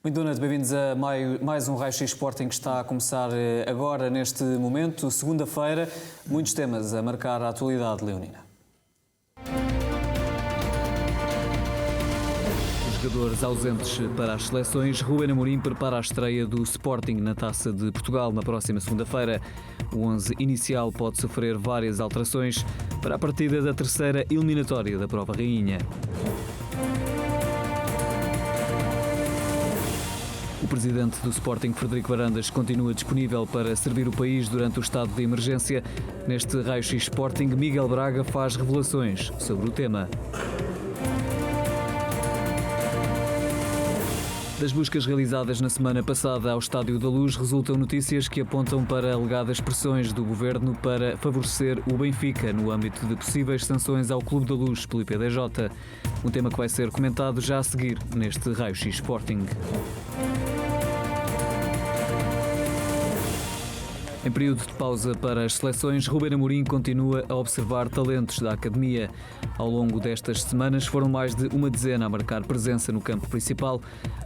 Muito boa noite, bem-vindos a mais um Raio X Sporting que está a começar agora, neste momento, segunda-feira. Muitos temas a marcar a atualidade leonina. Os jogadores ausentes para as seleções, Ruben Amorim prepara a estreia do Sporting na Taça de Portugal na próxima segunda-feira. O 11 inicial pode sofrer várias alterações para a partida da terceira eliminatória da Prova Rainha. O presidente do Sporting, Frederico Varandas, continua disponível para servir o país durante o estado de emergência. Neste Raio X Sporting, Miguel Braga faz revelações sobre o tema. Das buscas realizadas na semana passada ao Estádio da Luz, resultam notícias que apontam para alegadas pressões do Governo para favorecer o Benfica no âmbito de possíveis sanções ao Clube da Luz pelo IPDJ. Um tema que vai ser comentado já a seguir neste Raio X Sporting. Em período de pausa para as seleções, Ruben Amorim continua a observar talentos da academia. Ao longo destas semanas foram mais de uma dezena a marcar presença no campo principal,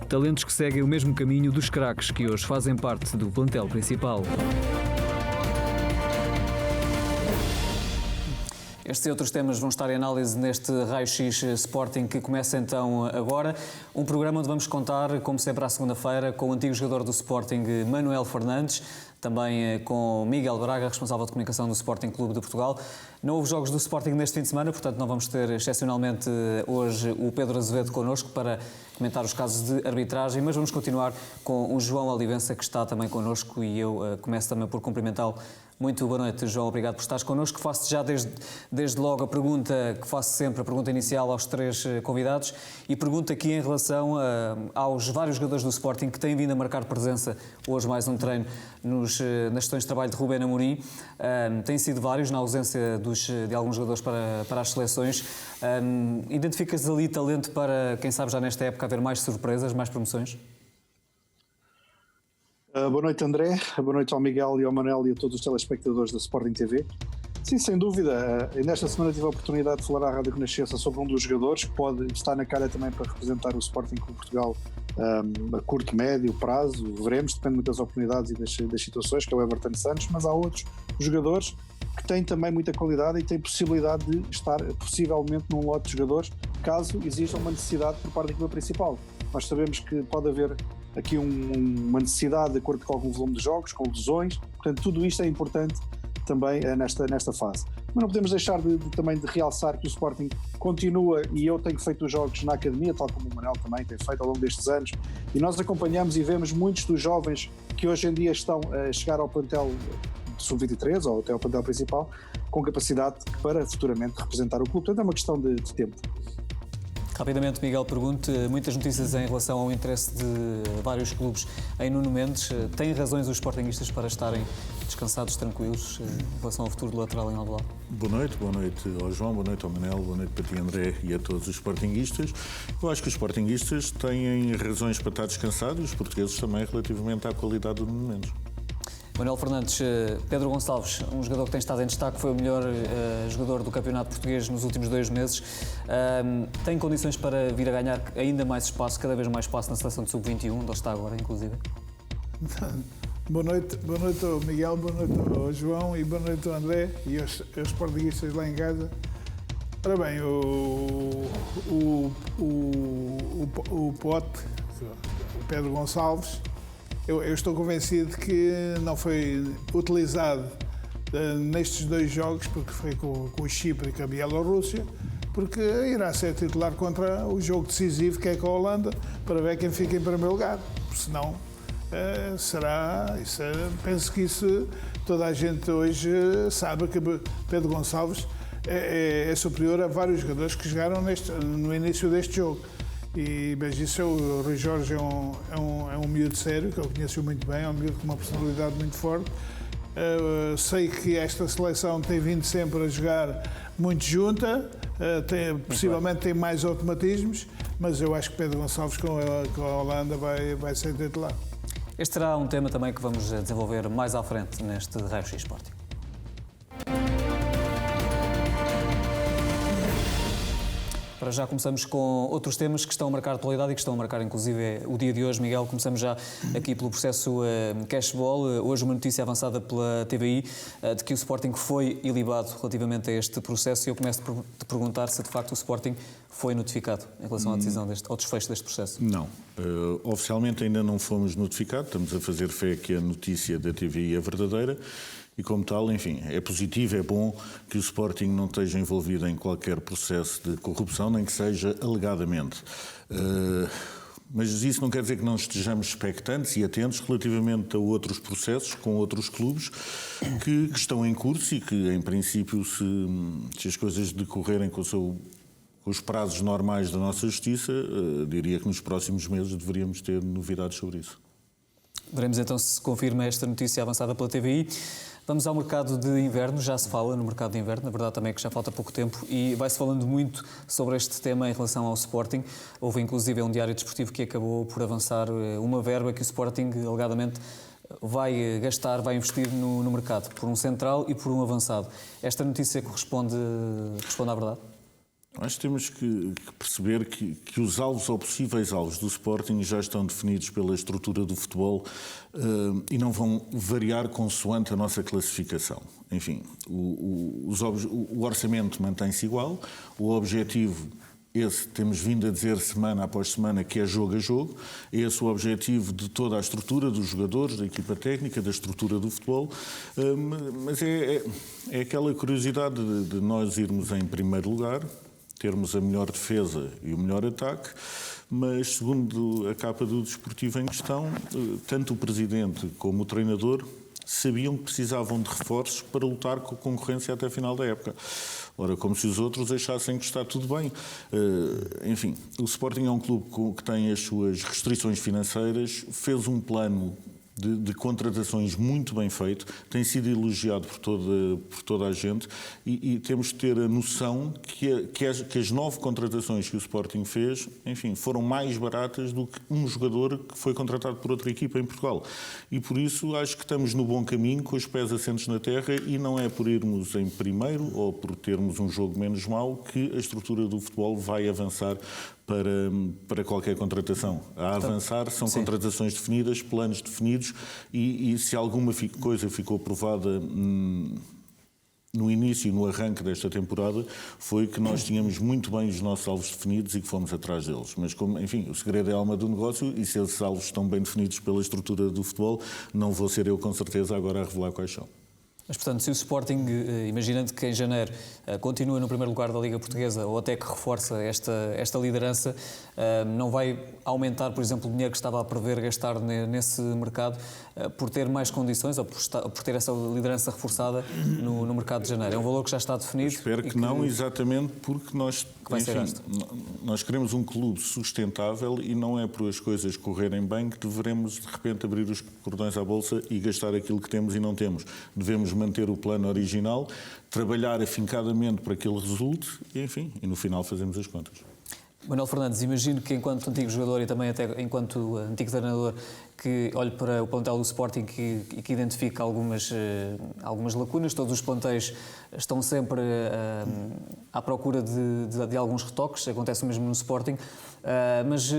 talentos que seguem o mesmo caminho dos craques que hoje fazem parte do plantel principal. Estes e outros temas vão estar em análise neste Raio X Sporting que começa então agora. Um programa onde vamos contar, como sempre à segunda-feira, com o antigo jogador do Sporting, Manuel Fernandes, também com Miguel Braga, responsável de comunicação do Sporting Clube de Portugal. Não houve jogos do Sporting neste fim de semana, portanto não vamos ter excepcionalmente hoje o Pedro Azevedo connosco para comentar os casos de arbitragem, mas vamos continuar com o João Olivença, que está também connosco, e eu começo também por cumprimentá-lo. Muito boa noite, João, obrigado por estares connosco. Faço já desde logo a pergunta que faço sempre, a pergunta inicial aos três convidados, e pergunto aqui em relação aos vários jogadores do Sporting que têm vindo a marcar presença hoje mais um treino nas sessões de trabalho de Ruben Amorim. Têm sido vários na ausência de alguns jogadores para as seleções. Identificas ali talento para, quem sabe já nesta época, haver mais surpresas, mais promoções? Boa noite, André, boa noite ao Miguel e ao Manel e a todos os telespectadores da Sporting TV. Sim, sem dúvida, nesta semana tive a oportunidade de falar à Rádio Renascença sobre um dos jogadores que pode estar na calha também para representar o Sporting Clube de Portugal a curto, médio prazo, veremos, depende muito das oportunidades e das situações, que é o Everton Santos, mas há outros jogadores que têm também muita qualidade e têm possibilidade de estar possivelmente num lote de jogadores, caso exista uma necessidade por parte da equipa principal. Nós sabemos que pode haver aqui uma necessidade de acordo com algum volume de jogos, com lesões, portanto tudo isto é importante também nesta fase. Mas não podemos deixar também de realçar que o Sporting continua, e eu tenho feito os jogos na academia, tal como o Manel também tem feito ao longo destes anos, e nós acompanhamos e vemos muitos dos jovens que hoje em dia estão a chegar ao plantel sub-23 ou até ao plantel principal, com capacidade para futuramente representar o clube, portanto é uma questão de tempo. Rapidamente, Miguel, pergunte, muitas notícias em relação ao interesse de vários clubes em Nuno Mendes. Têm razões os sportinguistas para estarem descansados, tranquilos, em relação ao futuro do lateral em Alvalade? Boa noite ao João, boa noite ao Manel, boa noite para ti, André, e a todos os sportinguistas. Eu acho que os sportinguistas têm razões para estar descansados, os portugueses também, relativamente à qualidade do Nuno Mendes. Manuel Fernandes, Pedro Gonçalves, um jogador que tem estado em destaque, foi o melhor jogador do campeonato português nos últimos 2 meses. Tem condições para vir a ganhar ainda mais espaço, cada vez mais espaço na seleção de sub-21, onde ele está agora, inclusive? Boa noite ao Miguel, boa noite ao João e boa noite ao André e aos sportinguistas lá em casa. Ora bem, o Pote, o Pedro Gonçalves, eu estou convencido que não foi utilizado nestes 2 jogos, porque foi com o Chipre e com a Bielorrússia, porque irá ser titular contra o jogo decisivo que é com a Holanda, para ver quem fica em primeiro lugar. Senão, penso que isso toda a gente hoje sabe que Pedro Gonçalves é superior a vários jogadores que jogaram no início deste jogo. Mas isso o Rui Jorge é um miúdo sério, que eu conheço muito bem, é um miúdo com uma personalidade muito forte. Sei que esta seleção tem vindo sempre a jogar muito junta, possivelmente tem mais automatismos, mas eu acho que Pedro Gonçalves com a Holanda vai ser titular. Este será um tema também que vamos desenvolver mais à frente neste Raio X Sporting. Para já começamos com outros temas que estão a marcar a atualidade e que estão a marcar inclusive o dia de hoje. Miguel, começamos já aqui pelo processo Cashball. Hoje uma notícia avançada pela TVI de que o Sporting foi ilibado relativamente a este processo, e eu começo por te perguntar se de facto o Sporting foi notificado em relação à decisão ao desfecho deste processo. Não. Oficialmente ainda não fomos notificados, estamos a fazer fé que a notícia da TVI é verdadeira. E como tal, enfim, é positivo, é bom que o Sporting não esteja envolvido em qualquer processo de corrupção, nem que seja alegadamente. Mas isso não quer dizer que não estejamos expectantes e atentos relativamente a outros processos com outros clubes que estão em curso e que, em princípio, se as coisas decorrerem com os prazos normais da nossa justiça, diria que nos próximos meses deveríamos ter novidades sobre isso. Veremos então se confirma esta notícia avançada pela TVI. Vamos ao mercado de inverno. Já se fala no mercado de inverno, na verdade também é que já falta pouco tempo, e vai-se falando muito sobre este tema em relação ao Sporting. Houve inclusive um diário desportivo que acabou por avançar uma verba que o Sporting alegadamente vai gastar, vai investir no mercado, por um central e por um avançado. Esta notícia corresponde à verdade? Acho que temos que perceber que os alvos ou possíveis alvos do Sporting já estão definidos pela estrutura do futebol e não vão variar consoante a nossa classificação. Enfim, o orçamento mantém-se igual, o objetivo, esse temos vindo a dizer semana após semana que é jogo a jogo, é esse o objetivo de toda a estrutura dos jogadores, da equipa técnica, da estrutura do futebol, mas é aquela curiosidade de nós irmos em primeiro lugar, termos a melhor defesa e o melhor ataque, mas segundo a capa do desportivo em questão, tanto o presidente como o treinador sabiam que precisavam de reforços para lutar com a concorrência até a final da época. Ora, como se os outros achassem que está tudo bem. Enfim, o Sporting é um clube que tem as suas restrições financeiras, fez um plano de contratações muito bem feito, tem sido elogiado por toda a gente e temos que ter a noção que as 9 contratações que o Sporting fez, enfim, foram mais baratas do que um jogador que foi contratado por outra equipa em Portugal. E por isso acho que estamos no bom caminho, com os pés assentes na terra, e não é por irmos em primeiro ou por termos um jogo menos mau que a estrutura do futebol vai avançar para qualquer contratação. A avançar são Sim. contratações definidas, planos definidos, e se alguma coisa ficou provada no início e no arranque desta temporada, foi que nós tínhamos muito bem os nossos alvos definidos e que fomos atrás deles. Mas, enfim, o segredo é a alma do negócio, e se esses alvos estão bem definidos pela estrutura do futebol, não vou ser eu, com certeza, agora a revelar quais são. Mas, portanto, se o Sporting, imaginando que em janeiro continua no primeiro lugar da Liga Portuguesa, ou até que reforça esta liderança, não vai aumentar, por exemplo, o dinheiro que estava a prever gastar nesse mercado por ter mais condições, ou por ter essa liderança reforçada no mercado de janeiro? É um valor que já está definido? Eu espero que não, exatamente porque nós queremos um clube sustentável, e não é por as coisas correrem bem que devemos, de repente, abrir os cordões à bolsa e gastar aquilo que temos e não temos. Devemos manter o plano original, trabalhar afincadamente para que ele resulte e no final fazemos as contas. Manuel Fernandes, imagino que enquanto antigo jogador e também até enquanto antigo treinador, que olhe para o plantel do Sporting e que identifique algumas lacunas. Todos os plantéis estão sempre à procura de alguns retoques, acontece o mesmo no Sporting, mas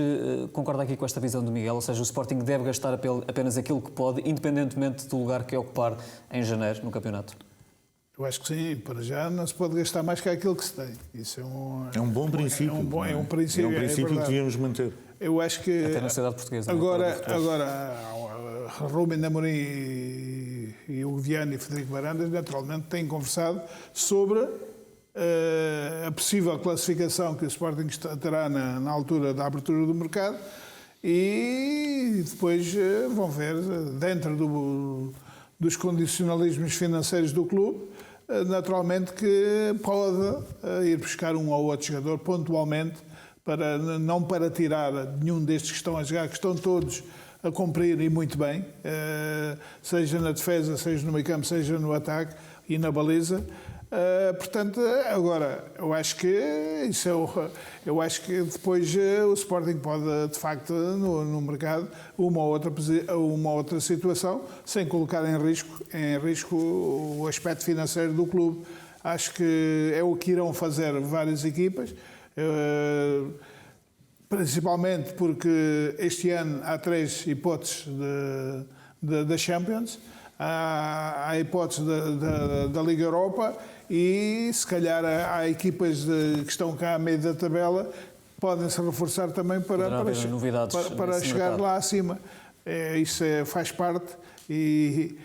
concordo aqui com esta visão do Miguel, ou seja, o Sporting deve gastar apenas aquilo que pode, independentemente do lugar que ocupar em janeiro no campeonato? Eu acho que sim, para já não se pode gastar mais que aquilo que se tem. Isso é um bom princípio. É um princípio que devíamos manter. Eu acho que até na sociedade portuguesa. Agora Rubem Amorim e o Viana e Frederico Varandas naturalmente têm conversado sobre a possível classificação que o Sporting terá na altura da abertura do mercado, e depois vão ver, dentro dos condicionalismos financeiros do clube, naturalmente que pode ir buscar um ou outro jogador pontualmente, não para tirar nenhum destes que estão a jogar, que estão todos a cumprir e muito bem, seja na defesa, seja no meio-campo, seja no ataque e na baliza. Portanto, agora, eu acho que depois o Sporting pode, de facto, no mercado, uma ou outra situação, sem colocar em risco o aspecto financeiro do clube. Acho que é o que irão fazer várias equipas. Principalmente porque este ano há 3 hipóteses da Champions, há a hipótese da Liga Europa e se calhar há equipas que estão cá a meio da tabela que podem se reforçar também para chegar lá acima. Isso faz parte e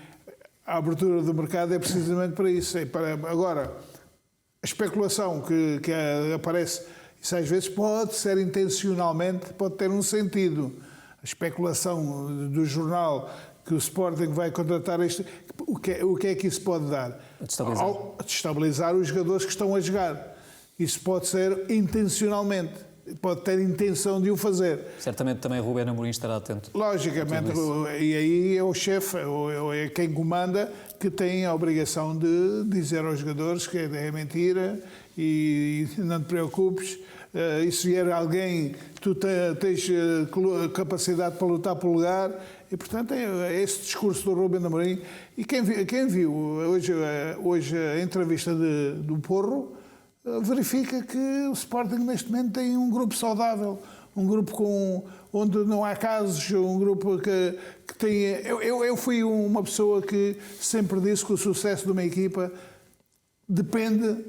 a abertura do mercado é precisamente para isso. Agora, a especulação que aparece, isso às vezes pode ser intencionalmente, pode ter um sentido. A especulação do jornal que o Sporting vai contratar o que é que isso pode dar? Destabilizar os jogadores que estão a jogar. Isso pode ser intencionalmente, pode ter intenção de o fazer. Certamente também o Ruben Amorim estará atento. Logicamente, e aí é o chefe, é quem comanda, que tem a obrigação de dizer aos jogadores que é mentira e não te preocupes. E se vier alguém, tu tens capacidade para lutar pelo lugar. E, portanto, é esse discurso do Ruben Amorim. E quem viu hoje a entrevista do Porro, verifica que o Sporting neste momento tem um grupo saudável, um grupo onde não há casos, um grupo que tem... Eu fui uma pessoa que sempre disse que o sucesso de uma equipa depende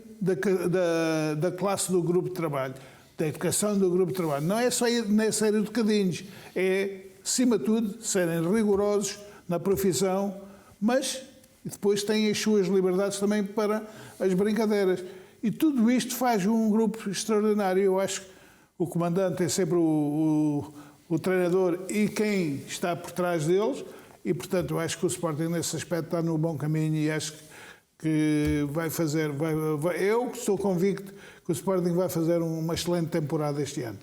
da classe do grupo de trabalho, da educação do grupo de trabalho. Não é só ser educadinhos, é, acima de tudo, serem rigorosos na profissão, mas depois têm as suas liberdades também para as brincadeiras. E tudo isto faz um grupo extraordinário. Eu acho que o comandante é sempre o treinador e quem está por trás deles, e portanto eu acho que o Sporting nesse aspecto está no bom caminho e acho que vai fazer... eu estou convicto que o Sporting vai fazer uma excelente temporada este ano.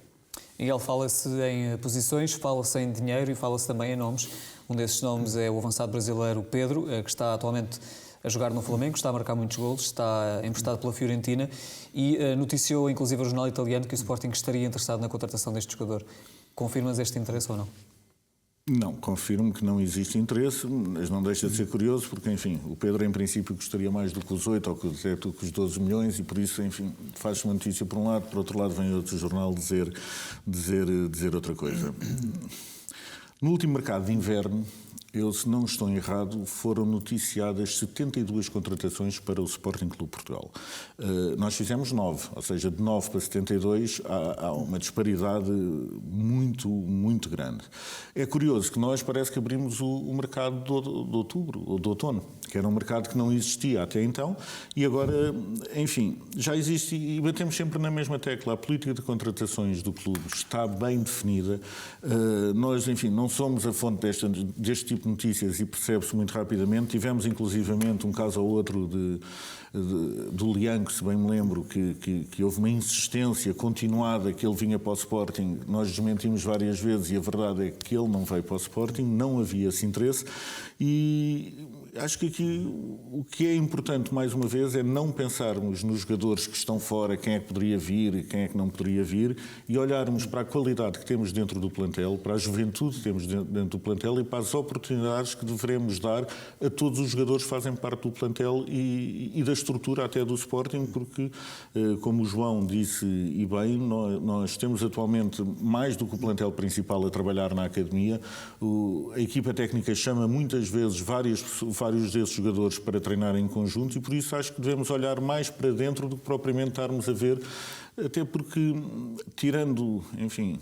Miguel, fala-se em posições, fala-se em dinheiro e fala-se também em nomes. Um desses nomes é o avançado brasileiro Pedro, que está atualmente a jogar no Flamengo, está a marcar muitos golos, está emprestado pela Fiorentina e noticiou inclusive o jornal italiano que o Sporting estaria interessado na contratação deste jogador. Confirmas este interesse ou não? Não, confirmo que não existe interesse, mas não deixa de ser curioso, porque, enfim, o Pedro, em princípio, gostaria mais do que os 8 ou que os 12 milhões e, por isso, enfim, faz-se uma notícia por um lado, por outro lado vem outro jornal dizer outra coisa. No último mercado de inverno, se não estou errado, foram noticiadas 72 contratações para o Sporting Clube Portugal. Nós fizemos 9, ou seja, de 9 para 72 há uma disparidade muito, muito grande. É curioso que nós parece que abrimos o mercado de outubro, ou de outono, que era um mercado que não existia até então, e agora, enfim, já existe e batemos sempre na mesma tecla. A política de contratações do clube está bem definida. Nós, enfim, não somos a fonte deste tipo de notícias e percebe-se muito rapidamente. Tivemos, inclusivamente, um caso ou outro do Lianco, se bem me lembro, que houve uma insistência continuada que ele vinha para o Sporting. Nós desmentimos várias vezes e a verdade é que ele não veio para o Sporting, não havia esse interesse e... Acho que aqui o que é importante, mais uma vez, é não pensarmos nos jogadores que estão fora, quem é que poderia vir e quem é que não poderia vir, e olharmos para a qualidade que temos dentro do plantel, para a juventude que temos dentro do plantel e para as oportunidades que devemos dar a todos os jogadores que fazem parte do plantel e da estrutura até do Sporting, porque, como o João disse e bem, nós temos atualmente mais do que o plantel principal a trabalhar na academia. A equipa técnica chama muitas vezes vários desses jogadores para treinar em conjunto e por isso acho que devemos olhar mais para dentro do que propriamente estarmos a ver, até porque, tirando, enfim,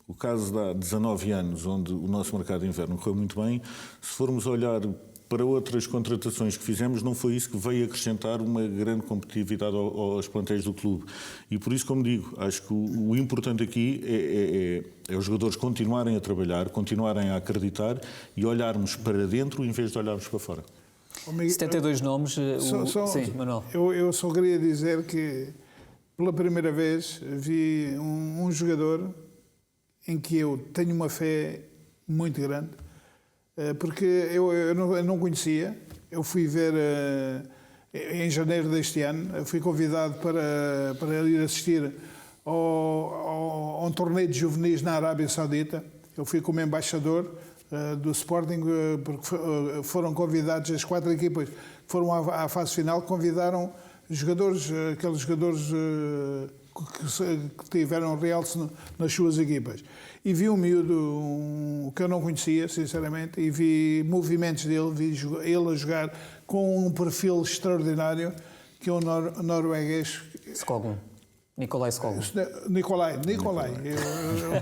o caso de há 19 anos, onde o nosso mercado de inverno correu muito bem, se formos olhar para outras contratações que fizemos, não foi isso que veio acrescentar uma grande competitividade aos plantéis do clube. E por isso, como digo, acho que o importante aqui é os jogadores continuarem a trabalhar, continuarem a acreditar e olharmos para dentro em vez de olharmos para fora. 72 nomes. Sim, Manuel. Eu só queria dizer que, pela primeira vez, vi um jogador em que eu tenho uma fé muito grande, porque eu não conhecia. Eu fui ver em janeiro deste ano, eu fui convidado para ir assistir a um torneio de juvenis na Arábia Saudita. Eu fui como embaixador do Sporting, porque foram convidados as 4 equipas que foram à fase final, convidaram jogadores, aqueles jogadores que tiveram realce nas suas equipas. E vi um miúdo que eu não conhecia, sinceramente, e vi movimentos dele, vi ele a jogar com um perfil extraordinário, que é o norueguês. Skoglund. Nicolai Skoglund. Nicolai.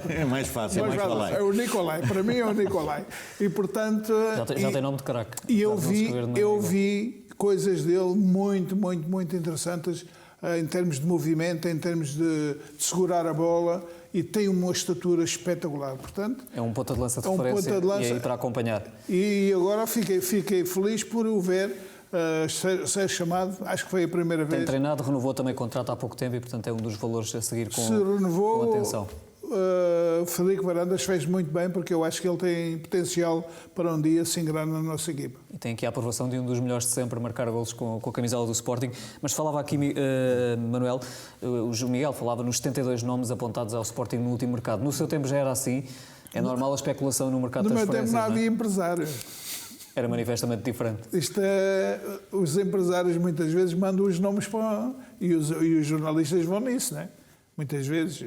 É mais fácil, é mais falar. É o Nicolai, para mim é o Nicolai. E portanto... Já tem nome de craque. E eu vi coisas dele muito interessantes em termos de movimento, em termos de segurar a bola, e tem uma estatura espetacular. Portanto, é um ponta de lança de referência e aí para acompanhar. E agora fiquei feliz por o ver ser chamado, acho que foi a primeira vez. Tem treinado, renovou também o contrato há pouco tempo e, portanto, é um dos valores a seguir com atenção. Frederico Varandas fez muito bem, porque eu acho que ele tem potencial para um dia se ingrar na nossa equipa. E tem aqui a aprovação de um dos melhores de sempre a marcar golos com a camisola do Sporting. Mas falava aqui, Manuel, o João Miguel falava nos 72 nomes apontados ao Sporting no último mercado. No seu tempo já era assim? É normal a especulação no mercado de transferências? No meu tempo não havia empresário. Era manifestamente diferente. Os empresários muitas vezes mandam os nomes para... E os jornalistas vão nisso, não é? Muitas vezes.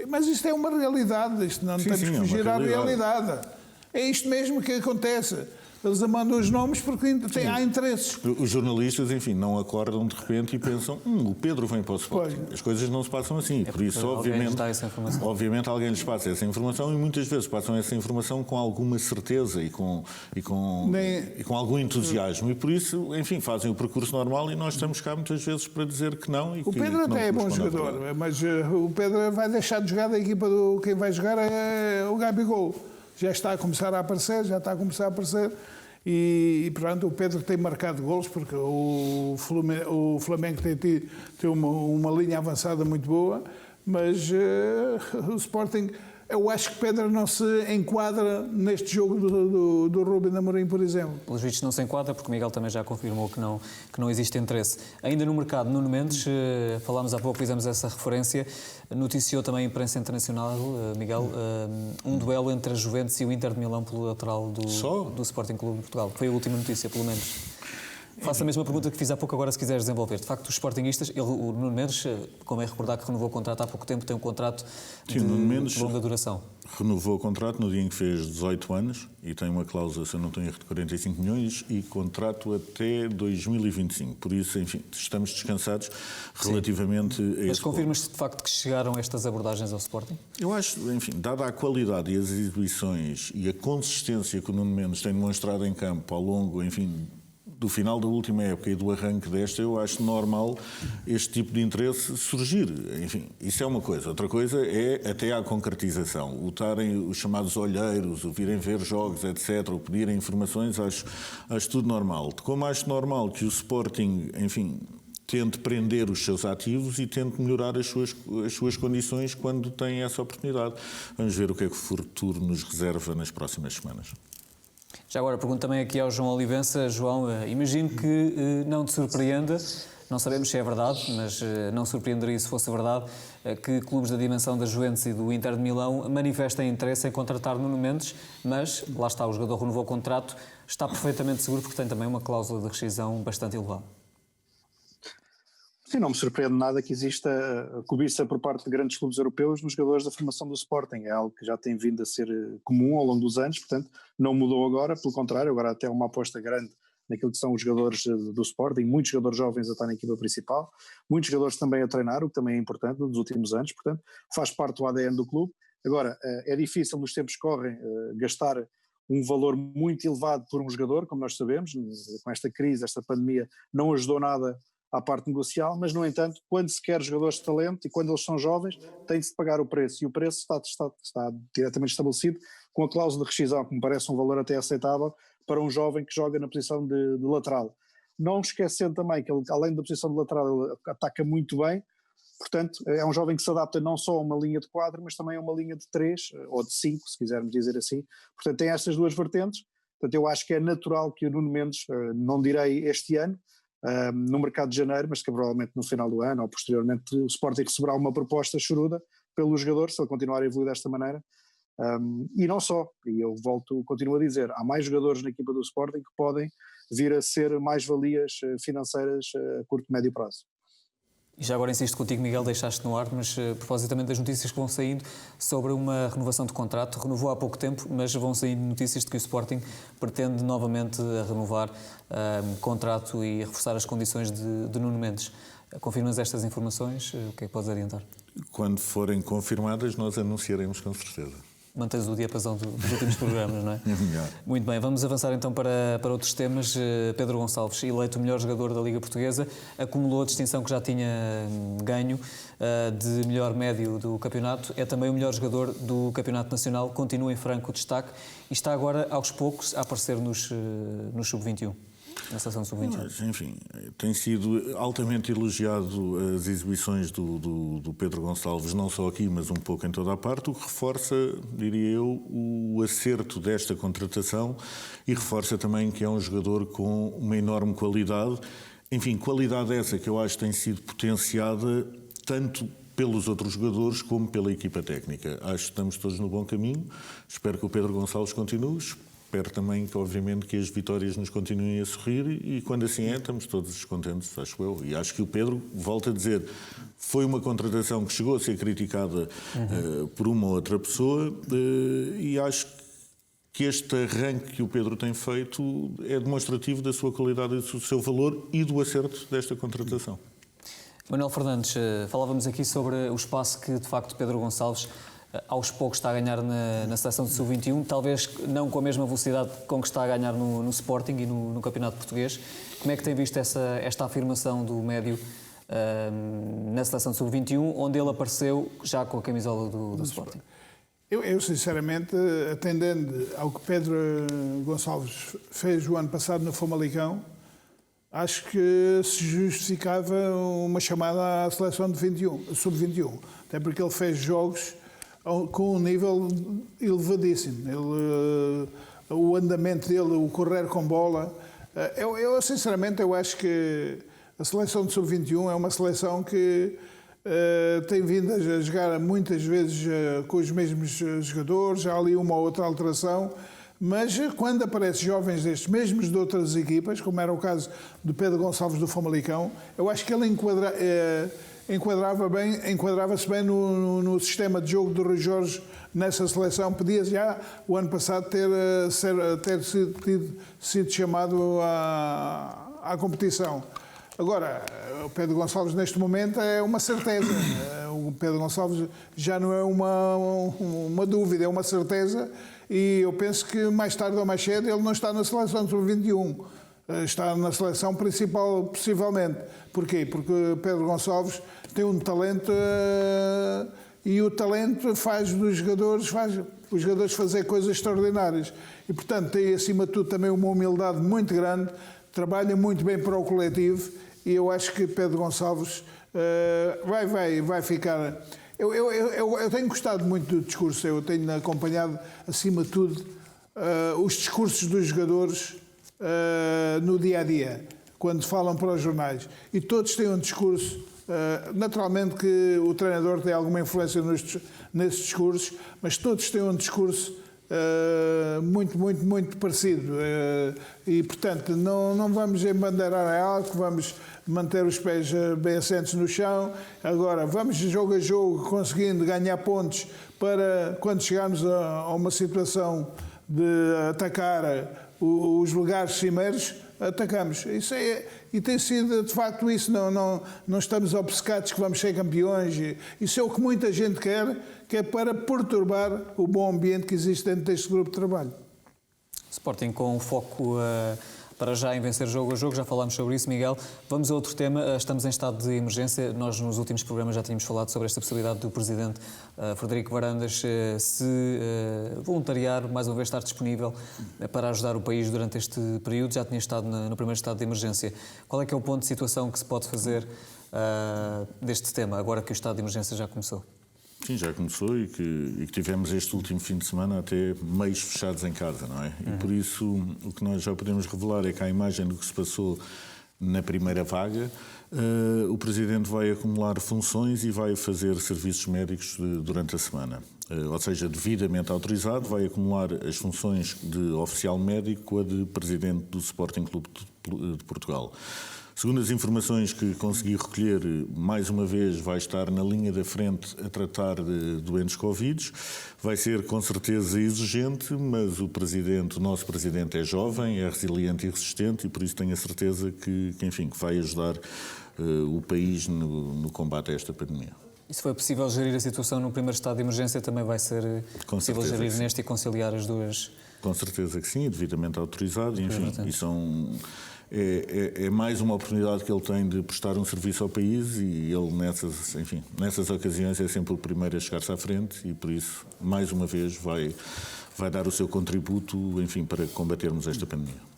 Mas isto é uma realidade, isto não temos que fugir à realidade. É isto mesmo que acontece. Eles mandam os nomes porque há interesses. Os jornalistas, enfim, não acordam de repente e pensam o Pedro vem para o Sporting. As coisas não se passam assim. Por isso, obviamente alguém lhes passa essa informação e muitas vezes passam essa informação com alguma certeza e com algum entusiasmo. E por isso, enfim, fazem o percurso normal e nós estamos cá muitas vezes para dizer que não. O Pedro até é bom jogador, mas o Pedro vai deixar de jogar da equipa quem vai jogar é o Gabigol. Já está a começar a aparecer, e portanto o Pedro tem marcado golos, porque o Flamengo tem uma linha avançada muito boa, mas o Sporting, eu acho que Pedro não se enquadra neste jogo do Ruben Amorim, por exemplo. Pelos vistos não se enquadra, porque o Miguel também já confirmou que não existe interesse. Ainda no mercado, Nuno Mendes, falámos há pouco, fizemos essa referência, noticiou também a imprensa internacional, Miguel, um duelo entre a Juventus e o Inter de Milão pelo lateral do Sporting Clube de Portugal. Foi a última notícia, pelo menos. Faço a mesma pergunta que fiz há pouco, agora se quiseres desenvolver. De facto, os sportinguistas, o Nuno Mendes, como é recordar que renovou o contrato há pouco tempo, tem um contrato de longa duração. Renovou o contrato no dia em que fez 18 anos e tem uma cláusula, se eu não estou em erro, de 45 milhões e contrato até 2025. Por isso, enfim, estamos descansados relativamente a isso. Mas confirmas-te de facto que chegaram estas abordagens ao Sporting? Eu acho, enfim, dada a qualidade e as exibições e a consistência que o Nuno Mendes tem demonstrado em campo ao longo, enfim, do final da última época e do arranque desta, eu acho normal este tipo de interesse surgir. Enfim, isso é uma coisa. Outra coisa é até à concretização. O estarem os chamados olheiros, o virem ver jogos, etc., ou pedirem informações, acho tudo normal. Como acho normal que o Sporting, enfim, tente prender os seus ativos e tente melhorar as suas condições quando tem essa oportunidade. Vamos ver o que é que o futuro nos reserva nas próximas semanas. Já agora pergunto também aqui ao João Olivença. João, imagino que não te surpreenda, não sabemos se é verdade, mas não surpreenderia se fosse verdade, que clubes da dimensão da Juventus e do Inter de Milão manifestem interesse em contratar Nuno Mendes, mas lá está, o jogador renovou o contrato, está perfeitamente seguro porque tem também uma cláusula de rescisão bastante elevada. Sim, não me surpreende nada que exista cobiça por parte de grandes clubes europeus nos jogadores da formação do Sporting. É algo que já tem vindo a ser comum ao longo dos anos, portanto não mudou agora, pelo contrário, agora até uma aposta grande naquilo que são os jogadores do Sporting, muitos jogadores jovens a estar na equipa principal, muitos jogadores também a treinar, o que também é importante nos últimos anos, portanto faz parte do ADN do clube. Agora, é difícil nos tempos que correm gastar um valor muito elevado por um jogador, como nós sabemos, com esta crise, esta pandemia não ajudou nada à parte negocial, mas no entanto, quando se quer jogadores de talento e quando eles são jovens, tem de se pagar o preço, e o preço está diretamente estabelecido com a cláusula de rescisão, que me parece um valor até aceitável para um jovem que joga na posição de lateral. Não esquecendo também que ele, além da posição de lateral, ele ataca muito bem, portanto é um jovem que se adapta não só a uma linha de 4, mas também a uma linha de 3 ou de 5, se quisermos dizer assim, portanto tem estas duas vertentes. Portanto eu acho que é natural que o Nuno Mendes, não direi este ano, no mercado de janeiro, mas que provavelmente no final do ano ou posteriormente o Sporting receberá uma proposta choruda pelo jogador, se ele continuar a evoluir desta maneira, e não só, e eu continuo a dizer, há mais jogadores na equipa do Sporting que podem vir a ser mais-valias financeiras a curto e médio prazo. E já agora insisto contigo, Miguel, deixaste no ar, mas a propósito também das notícias que vão saindo sobre uma renovação de contrato. Renovou há pouco tempo, mas vão saindo notícias de que o Sporting pretende novamente renovar contrato e reforçar as condições de Nuno Mendes. Confirmas estas informações? O que é que podes adiantar? Quando forem confirmadas, nós anunciaremos com certeza. Mantens o diapasão dos últimos programas, não é? Melhor. Muito bem, vamos avançar então para outros temas. Pedro Gonçalves, eleito o melhor jogador da Liga Portuguesa, acumulou a distinção que já tinha ganho de melhor médio do campeonato. É também o melhor jogador do Campeonato Nacional, continua em franco destaque e está agora, aos poucos, a aparecer nos Sub-21. Na seleção Sub-21. Mas, enfim, tem sido altamente elogiado as exibições do Pedro Gonçalves, não só aqui, mas um pouco em toda a parte, o que reforça, diria eu, o acerto desta contratação e reforça também que é um jogador com uma enorme qualidade. Enfim, qualidade essa que eu acho que tem sido potenciada tanto pelos outros jogadores como pela equipa técnica. Acho que estamos todos no bom caminho. Espero que o Pedro Gonçalves continue. Espero também que, obviamente, que as vitórias nos continuem a sorrir e quando assim é, estamos todos contentes, acho eu. E acho que o Pedro, volto a dizer, foi uma contratação que chegou a ser criticada por uma ou outra pessoa e acho que este arranque que o Pedro tem feito é demonstrativo da sua qualidade e do seu valor e do acerto desta contratação. Manuel Fernandes, falávamos aqui sobre o espaço que, de facto, Pedro Gonçalves aos poucos está a ganhar na seleção de Sub-21, talvez não com a mesma velocidade com que está a ganhar no Sporting e no Campeonato Português. Como é que tem visto esta afirmação do médio na seleção de Sub-21, onde ele apareceu já com a camisola do Sporting? Eu, sinceramente, atendendo ao que Pedro Gonçalves fez o ano passado no Famalicão, acho que se justificava uma chamada à seleção de Sub-21, até porque ele fez jogos com um nível elevadíssimo. O andamento dele, o correr com bola. Eu sinceramente, eu acho que a seleção de Sub-21 é uma seleção que tem vindo a jogar muitas vezes com os mesmos jogadores, há ali uma ou outra alteração, mas quando aparecem jovens destes, mesmos de outras equipas, como era o caso do Pedro Gonçalves do Famalicão, eu acho que ele enquadrava-se bem no sistema de jogo do Rui Jorge nessa seleção. Podia já, o ano passado, ter sido chamado à competição. Agora, o Pedro Gonçalves, neste momento, é uma certeza. O Pedro Gonçalves já não é uma dúvida, é uma certeza. E eu penso que, mais tarde ou mais cedo, ele não está na seleção de Sub-21. Está na seleção principal, possivelmente. Porquê? Porque Pedro Gonçalves tem um talento e o talento faz os jogadores fazer coisas extraordinárias. E, portanto, tem, acima de tudo, também uma humildade muito grande, trabalha muito bem para o coletivo e eu acho que Pedro Gonçalves vai ficar... Eu tenho gostado muito do discurso, eu tenho acompanhado, acima de tudo, os discursos dos jogadores no dia-a-dia, quando falam para os jornais. E todos têm um discurso, naturalmente que o treinador tem alguma influência nesses discursos, mas todos têm um discurso muito parecido. E, portanto, não vamos embandeirar algo, vamos manter os pés bem assentos no chão. Agora, vamos jogo a jogo, conseguindo ganhar pontos para, quando chegarmos a uma situação de atacar os lugares cimeiros, atacamos. E tem sido, de facto, isso. Não estamos obcecados que vamos ser campeões. Isso é o que muita gente quer, que é para perturbar o bom ambiente que existe dentro deste grupo de trabalho. Sporting com foco para já em vencer jogo a jogo, já falámos sobre isso, Miguel. Vamos a outro tema, estamos em estado de emergência. Nós nos últimos programas já tínhamos falado sobre esta possibilidade do Presidente Frederico Varandas se voluntariar, mais uma vez estar disponível para ajudar o país durante este período. Já tinha estado no primeiro estado de emergência. Qual é que é o ponto de situação que se pode fazer deste tema, agora que o estado de emergência já começou? Sim, já começou e que tivemos este último fim de semana até meios fechados em casa, não é? E por isso o que nós já podemos revelar é que à imagem do que se passou na primeira vaga, o Presidente vai acumular funções e vai fazer serviços médicos durante a semana. Ou seja, devidamente autorizado, vai acumular as funções de oficial médico com a de Presidente do Sporting Clube de Portugal. Segundo as informações que consegui recolher, mais uma vez vai estar na linha da frente a tratar de doentes Covid. Vai ser com certeza exigente, mas o nosso presidente é jovem, é resiliente e resistente e por isso tenho a certeza que vai ajudar o país no combate a esta pandemia. E se foi possível gerir a situação no primeiro estado de emergência, também vai ser possível gerir neste e conciliar as duas? Com certeza que sim, devidamente autorizado. É mais uma oportunidade que ele tem de prestar um serviço ao país e ele, nessas ocasiões, é sempre o primeiro a chegar-se à frente e, por isso, mais uma vez, vai dar o seu contributo, para combatermos esta pandemia.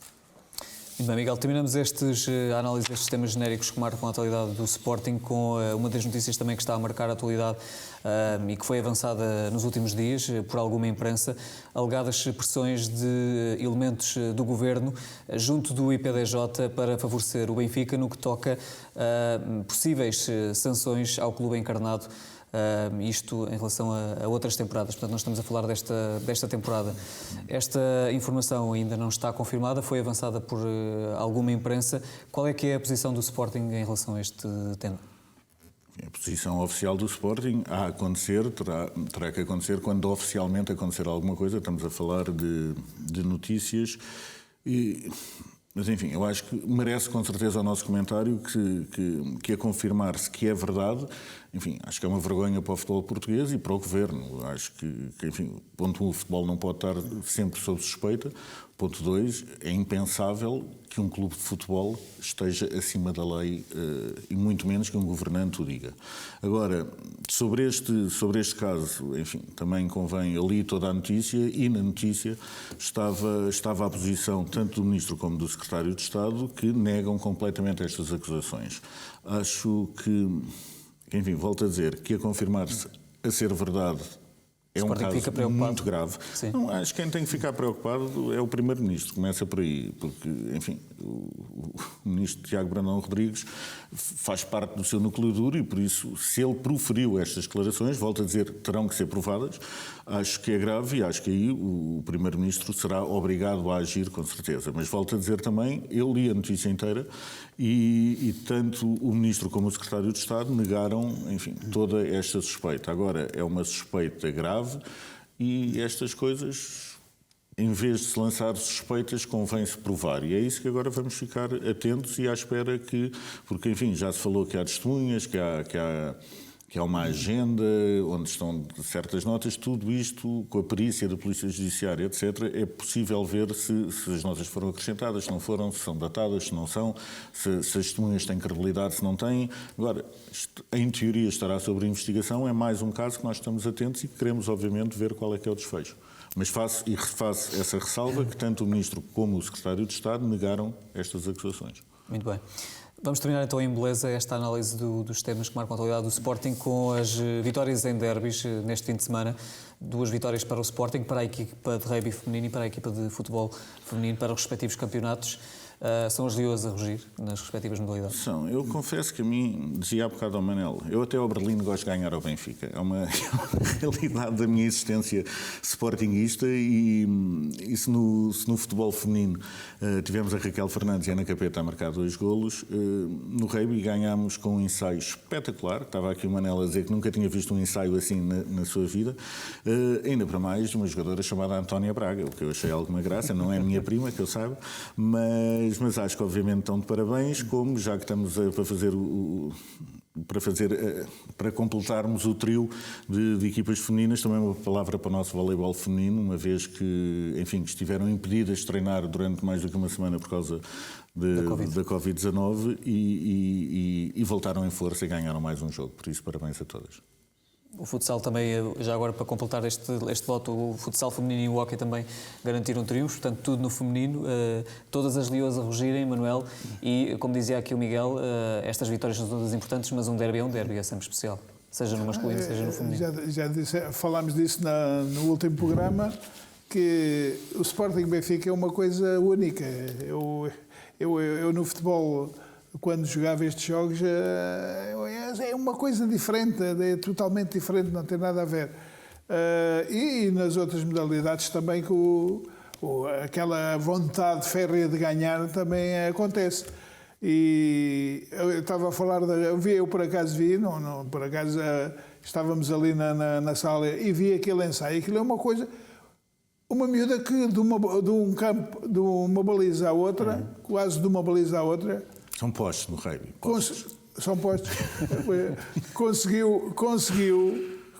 Muito bem, Miguel, terminamos a análise destes temas genéricos que marcam a atualidade do Sporting com uma das notícias também que está a marcar a atualidade e que foi avançada nos últimos dias por alguma imprensa, alegadas pressões de elementos do Governo junto do IPDJ para favorecer o Benfica no que toca a possíveis sanções ao clube encarnado. Isto em relação a outras temporadas, portanto nós estamos a falar desta temporada. Esta informação ainda não está confirmada, foi avançada por alguma imprensa. Qual é que é a posição do Sporting em relação a este tema? A posição oficial do Sporting a acontecer, terá que acontecer quando oficialmente acontecer alguma coisa. Estamos a falar de notícias mas, eu acho que merece com certeza o nosso comentário que a confirmar-se que é verdade. Acho que é uma vergonha para o futebol português e para o Governo. Acho que ponto 1, o futebol não pode estar sempre sob suspeita. Ponto 2, é impensável que um clube de futebol esteja acima da lei e muito menos que um governante o diga. Agora, sobre este caso, também convém, eu li toda a notícia e na notícia estava a posição tanto do Ministro como do Secretário de Estado que negam completamente estas acusações. Acho que, volto a dizer, que a confirmar-se a ser verdade é um caso muito grave. Não, acho que quem tem que ficar preocupado é o Primeiro-Ministro, começa por aí, porque, o Ministro Tiago Brandão Rodrigues faz parte do seu núcleo duro e, por isso, se ele proferiu estas declarações, volto a dizer, terão que ser provadas, acho que é grave e acho que aí o Primeiro-Ministro será obrigado a agir, com certeza. Mas volto a dizer também, eu li a notícia inteira e tanto o Ministro como o Secretário de Estado negaram, toda esta suspeita. Agora, é uma suspeita grave e estas coisas, em vez de se lançar suspeitas, convém-se provar. E é isso que agora vamos ficar atentos e à espera porque, já se falou que há testemunhas, que há uma agenda onde estão certas notas, tudo isto, com a perícia da Polícia Judiciária, etc., é possível ver se as notas foram acrescentadas, se não foram, se são datadas, se não são, se as testemunhas têm credibilidade, se não têm. Agora, em teoria estará sobre investigação, é mais um caso que nós estamos atentos e que queremos, obviamente, ver qual é que é o desfecho. Mas faço essa ressalva que tanto o Ministro como o Secretário de Estado negaram estas acusações. Muito bem. Vamos terminar então em beleza esta análise dos temas que marcam a atualidade do Sporting com as vitórias em derbys neste fim de semana. 2 vitórias para o Sporting, para a equipa de rugby feminino e para a equipa de futebol feminino, para os respectivos campeonatos. São as leões a rugir nas respectivas modalidades? São. Eu confesso que a mim, dizia há bocado ao Manel, eu até ao Berlim gosto de ganhar ao Benfica. É uma realidade da minha existência sportinguista e se no futebol feminino tivemos a Raquel Fernandes e a Ana Capeta a marcar 2 golos, no rugby ganhámos com um ensaio espetacular. Estava aqui o Manel a dizer que nunca tinha visto um ensaio assim na sua vida. Ainda para mais, uma jogadora chamada Antónia Braga, o que eu achei alguma graça. Não é minha prima, que eu saiba, mas acho que obviamente estão de parabéns, como já que estamos para completarmos o trio de equipas femininas, também uma palavra para o nosso voleibol feminino, uma vez que estiveram impedidas de treinar durante mais do que uma semana por causa da Covid-19 e voltaram em força e ganharam mais um jogo. Por isso, parabéns a todas. O futsal também, já agora para completar este voto, o futsal feminino e o hóquei também garantiram triunfos, portanto tudo no feminino, todas as leões a rugirem, Manuel, e como dizia aqui o Miguel, estas vitórias são todas importantes, mas um derby é sempre especial, seja no masculino, seja no feminino. Já falámos disso no último programa, que o Sporting Benfica é uma coisa única. Eu no futebol, quando jogava estes jogos, é uma coisa diferente, é totalmente diferente, não tem nada a ver. E nas outras modalidades também, aquela vontade férrea de ganhar também acontece. E eu estava a falar, eu por acaso vi, por acaso estávamos ali na sala e vi aquele ensaio. Aquilo é uma coisa, uma miúda que de um campo, de uma baliza à outra, quase de uma baliza à outra. São postos no rugby. São postos.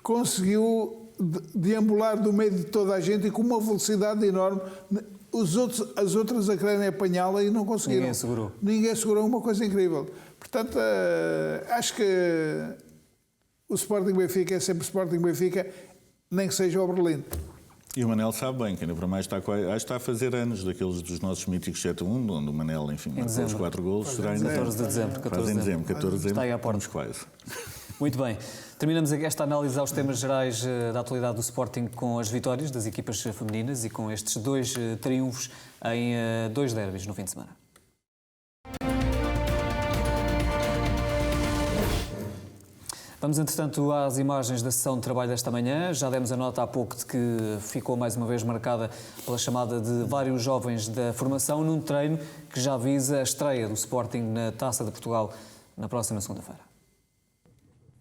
conseguiu deambular do meio de toda a gente e com uma velocidade enorme. As outras a quererem apanhá-la e não conseguiram. Ninguém segurou, uma coisa incrível. Portanto, acho que o Sporting Benfica é sempre Sporting Benfica, nem que seja o Berlim. E o Manel sabe bem, que ainda para mais está a fazer anos daqueles dos nossos míticos 7-1, onde o Manel, enfim, marcou os 4 golos. Será em 14 de dezembro. 14 de dezembro. Está aí à porta. Quase. Muito bem. Terminamos esta análise aos temas gerais da atualidade do Sporting com as vitórias das equipas femininas e com estes 2 triunfos em 2 derbys no fim de semana. Vamos, entretanto, às imagens da sessão de trabalho desta manhã. Já demos a nota há pouco de que ficou mais uma vez marcada pela chamada de vários jovens da formação num treino que já visa a estreia do Sporting na Taça de Portugal na próxima segunda-feira.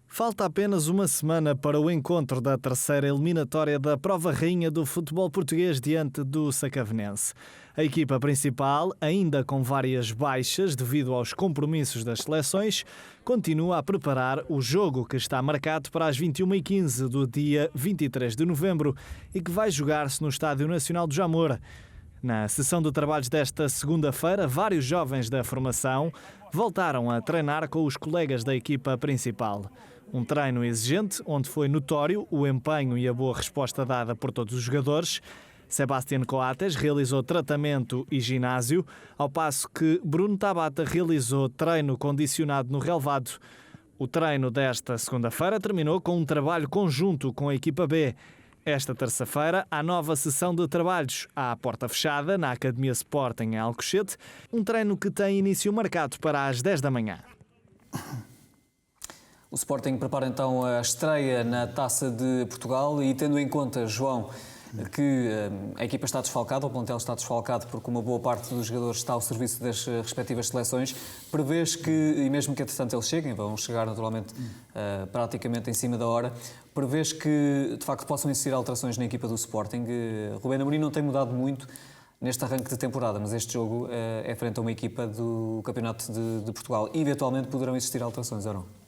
Falta apenas uma semana para o encontro da terceira eliminatória da Prova Rainha do futebol português diante do Sacavenense. A equipa principal, ainda com várias baixas devido aos compromissos das seleções, continua a preparar o jogo que está marcado para as 21h15 do dia 23 de novembro e que vai jogar-se no Estádio Nacional do Jamor. Na sessão de trabalhos desta segunda-feira, vários jovens da formação voltaram a treinar com os colegas da equipa principal. Um treino exigente, onde foi notório o empenho e a boa resposta dada por todos os jogadores. Sebastián Coates realizou tratamento e ginásio, ao passo que Bruno Tabata realizou treino condicionado no relvado. O treino desta segunda-feira terminou com um trabalho conjunto com a equipa B. Esta terça-feira, há nova sessão de trabalhos à porta fechada na Academia Sporting em Alcochete, um treino que tem início marcado para as 10 da manhã. O Sporting prepara então a estreia na Taça de Portugal e, tendo em conta, João, que a equipa está desfalcada, o plantel está desfalcado porque uma boa parte dos jogadores está ao serviço das respectivas seleções, prevês que, e mesmo que entretanto eles cheguem, vão chegar naturalmente praticamente em cima da hora, prevês que de facto possam existir alterações na equipa do Sporting? Rubén Amorim não tem mudado muito neste arranque de temporada, mas este jogo é frente a uma equipa do Campeonato de Portugal e eventualmente poderão existir alterações, ou não?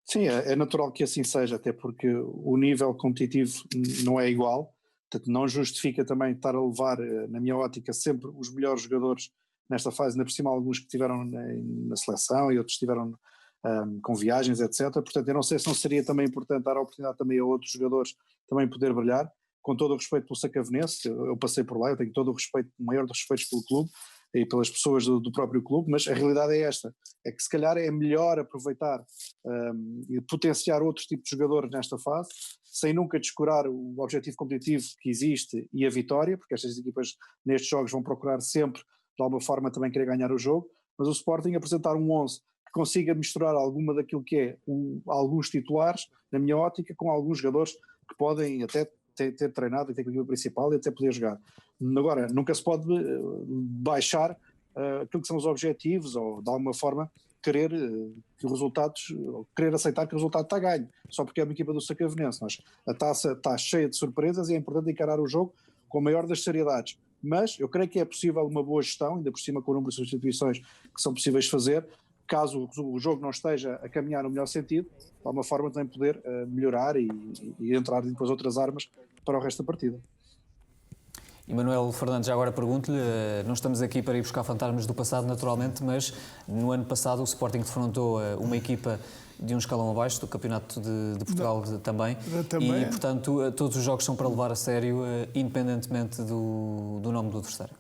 Sim, é natural que assim seja, até porque o nível competitivo não é igual, portanto não justifica também estar a levar, na minha ótica, sempre os melhores jogadores nesta fase, ainda por cima alguns que estiveram na seleção e outros estiveram com viagens, etc. Portanto, eu não sei se não seria também importante dar a oportunidade também a outros jogadores também poder brilhar, com todo o respeito pelo Sacavenense, eu passei por lá, eu tenho todo o respeito, o maior dos respeitos pelo clube e pelas pessoas do próprio clube, mas a realidade é esta, é que se calhar é melhor aproveitar e potenciar outros tipos de jogadores nesta fase, sem nunca descurar o objetivo competitivo que existe e a vitória, porque estas equipas nestes jogos vão procurar sempre, de alguma forma, também querer ganhar o jogo, mas o Sporting apresentar um 11 que consiga misturar alguma daquilo que é alguns titulares, na minha ótica, com alguns jogadores que podem até ter treinado e ter com a equipa principal e até poder jogar. Agora, nunca se pode baixar aquilo que são os objetivos ou, de alguma forma, querer que os resultados, querer aceitar que o resultado está ganho, só porque é uma equipa do Sacavenense. A taça está cheia de surpresas e é importante encarar o jogo com a maior das seriedades. Mas eu creio que é possível uma boa gestão, ainda por cima com o número de substituições que são possíveis fazer, caso o jogo não esteja a caminhar no melhor sentido, de alguma forma também poder melhorar e entrar depois outras armas para o resto da partida. E Manuel Fernandes, já agora pergunto-lhe, não estamos aqui para ir buscar fantasmas do passado naturalmente, mas no ano passado o Sporting defrontou uma equipa de um escalão abaixo do Campeonato de Portugal também, e portanto todos os jogos são para levar a sério, independentemente do nome do adversário.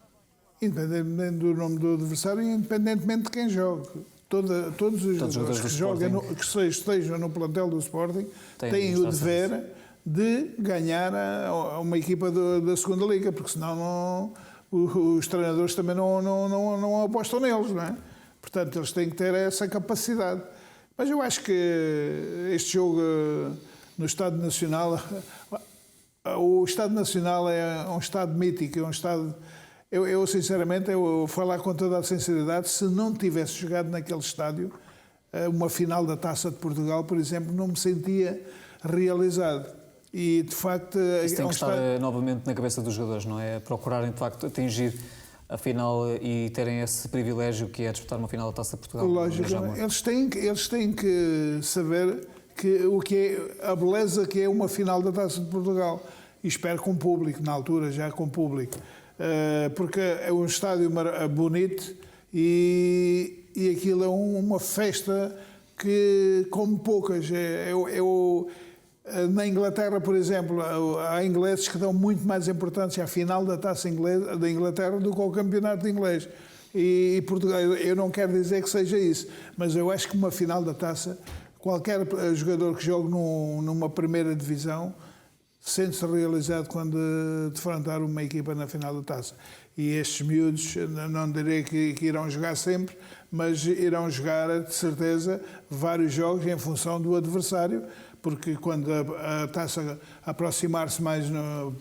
Independentemente do nome do adversário e independentemente de quem joga. Todos os jogadores que jogam, que estejam no plantel do Sporting têm o dever de ganhar a uma equipa da segunda liga, porque senão os treinadores também não apostam neles, não é? Portanto, eles têm que ter essa capacidade. Mas eu acho que este jogo no Estádio Nacional, o Estádio Nacional é um estádio mítico, Eu sinceramente, eu falar com toda a sinceridade, se não tivesse jogado naquele estádio uma final da Taça de Portugal, por exemplo, não me sentia realizado. E, de facto... Isso tem que estar novamente na cabeça dos jogadores, não é? Procurarem, de facto, atingir a final e terem esse privilégio que é disputar uma final da Taça de Portugal. Lógico, eles têm que saber o que é a beleza que é uma final da Taça de Portugal. E espero com público, na altura, já com público. Porque é um estádio bonito e aquilo é uma festa que, como poucas, na Inglaterra, por exemplo, há ingleses que dão muito mais importância à final da Taça da Inglaterra do que ao campeonato inglês. E Portugal, eu não quero dizer que seja isso, mas eu acho que uma final da Taça, qualquer jogador que jogue numa primeira divisão sente-se realizado quando defrontar uma equipa na final da Taça. E estes miúdos, não direi que irão jogar sempre, mas irão jogar, de certeza, vários jogos em função do adversário, porque quando a Taça aproximar-se mais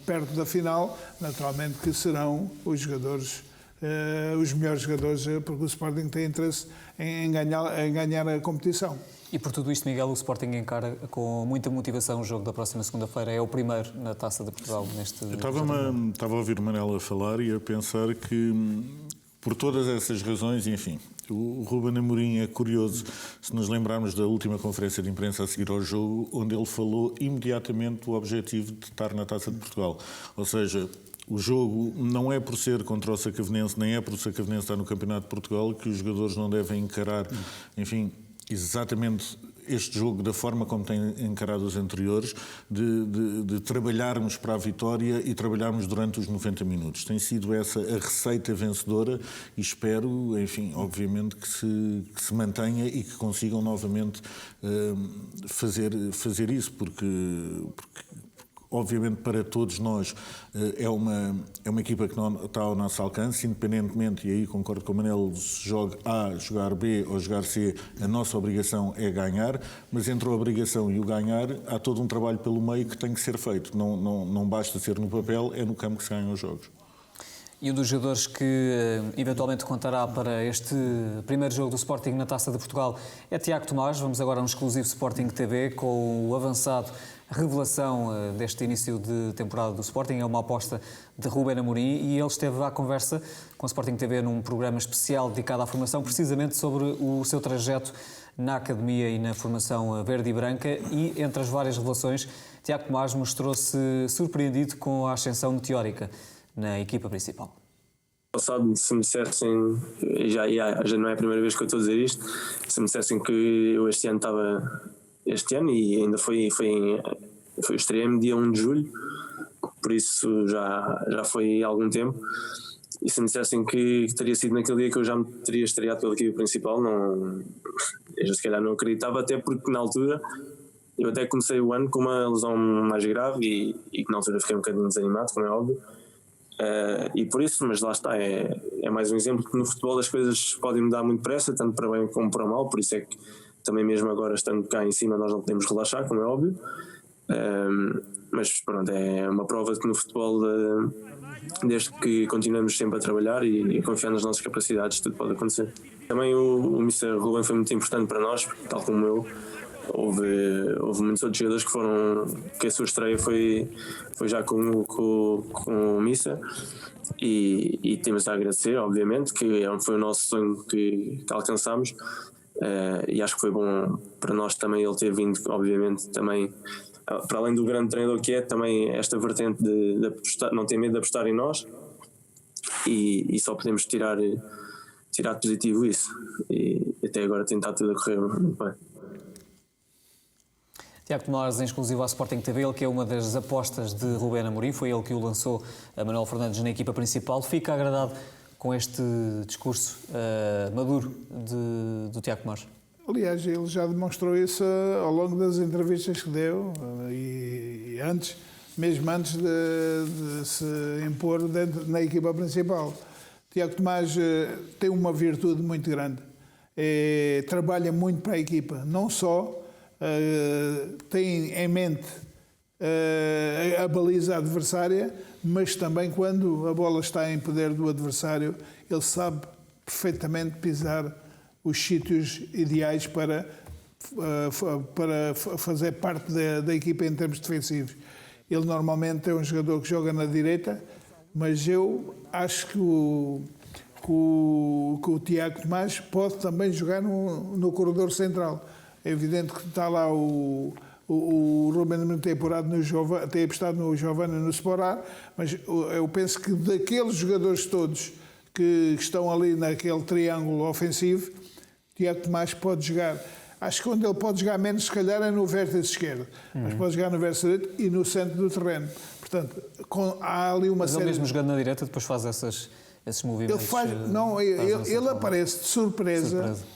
perto da final, naturalmente que serão os jogadores, os melhores jogadores, porque o Sporting tem interesse em ganhar a competição. E por tudo isto, Miguel, o Sporting encara com muita motivação o jogo da próxima segunda-feira. É o primeiro na Taça de Portugal neste... Estava a ouvir o Manel a falar e a pensar que, por todas essas razões, enfim, o Ruben Amorim é curioso, se nos lembrarmos da última conferência de imprensa a seguir ao jogo, onde ele falou imediatamente do objetivo de estar na Taça de Portugal. Ou seja, o jogo não é por ser contra o Sacavenense, nem é por o Sacavenense estar no Campeonato de Portugal, que os jogadores não devem encarar, enfim, exatamente este jogo da forma como tem encarado os anteriores, de trabalharmos para a vitória e trabalharmos durante os 90 minutos. Tem sido essa a receita vencedora e espero, enfim, obviamente que se mantenha e que consigam novamente fazer isso, porque obviamente para todos nós é uma equipa que não está ao nosso alcance, independentemente, e aí concordo com o Manel, se joga A, jogar B ou jogar C, a nossa obrigação é ganhar, mas entre a obrigação e o ganhar há todo um trabalho pelo meio que tem que ser feito. Não basta ser no papel, é no campo que se ganham os jogos. E um dos jogadores que eventualmente contará para este primeiro jogo do Sporting na Taça de Portugal é Tiago Tomás. Vamos agora a um exclusivo Sporting TV com o avançado revelação deste início de temporada do Sporting. É uma aposta de Ruben Amorim e ele esteve à conversa com o Sporting TV num programa especial dedicado à formação, precisamente sobre o seu trajeto na academia e na formação verde e branca, e entre as várias revelações, Tiago Tomás mostrou-se surpreendido com a ascensão meteórica na equipa principal. Passado, se me dissessem, já não é a primeira vez que eu estou a dizer isto, se me dissessem que eu este ano e ainda estreiei-me dia 1 de julho, por isso já foi há algum tempo, e se me dissessem que teria sido naquele dia que eu já me teria estreado pela equipa principal, eu já se calhar não acreditava, até porque na altura eu até comecei o ano com uma lesão mais grave e que na altura fiquei um bocadinho desanimado, como é óbvio. E por isso, mas lá está, é mais um exemplo que no futebol as coisas podem mudar muito depressa, tanto para bem como para mal, por isso é que também mesmo agora estando cá em cima nós não podemos relaxar, como é óbvio, mas pronto, é uma prova de que no futebol, desde que continuamos sempre a trabalhar e confiar nas nossas capacidades, tudo pode acontecer. Também o Mr. Ruben foi muito importante para nós, tal como eu. Houve muitos outros jogadores que a sua estreia foi já com o Missa e temos a agradecer, obviamente, que foi o nosso sonho que alcançámos, e acho que foi bom para nós também ele ter vindo, obviamente, também para além do grande treinador que é, também esta vertente de apostar, não ter medo de apostar em nós, e só podemos tirar positivo isso, e até agora tem estado tudo a correr muito bem. Tiago Tomás, em exclusivo à Sporting TV, ele que é uma das apostas de Ruben Amorim, foi ele que o lançou a Manuel Fernandes na equipa principal. Fica agradado com este discurso maduro do Tiago Tomás? Aliás, ele já demonstrou isso ao longo das entrevistas que deu e mesmo antes de se impor na equipa principal. Tiago Tomás tem uma virtude muito grande, trabalha muito para a equipa, não só tem em mente a baliza adversária, mas também quando a bola está em poder do adversário, ele sabe perfeitamente pisar os sítios ideais para fazer parte da equipa em termos defensivos. Ele normalmente é um jogador que joga na direita, mas eu acho que o Tiago Tomás pode também jogar no corredor central. É evidente que está lá o Ruben Amorim tem apostado no Giovanni no Sporar, mas eu penso que daqueles jogadores todos que estão ali naquele triângulo ofensivo, Tiago Tomás pode jogar. Acho que onde ele pode jogar menos, se calhar, é no vértice esquerdo. Mas pode jogar no vértice direito e no centro do terreno. Portanto, há ali uma série... Mas ele mesmo jogando na direita depois faz esses movimentos... Ele aparece de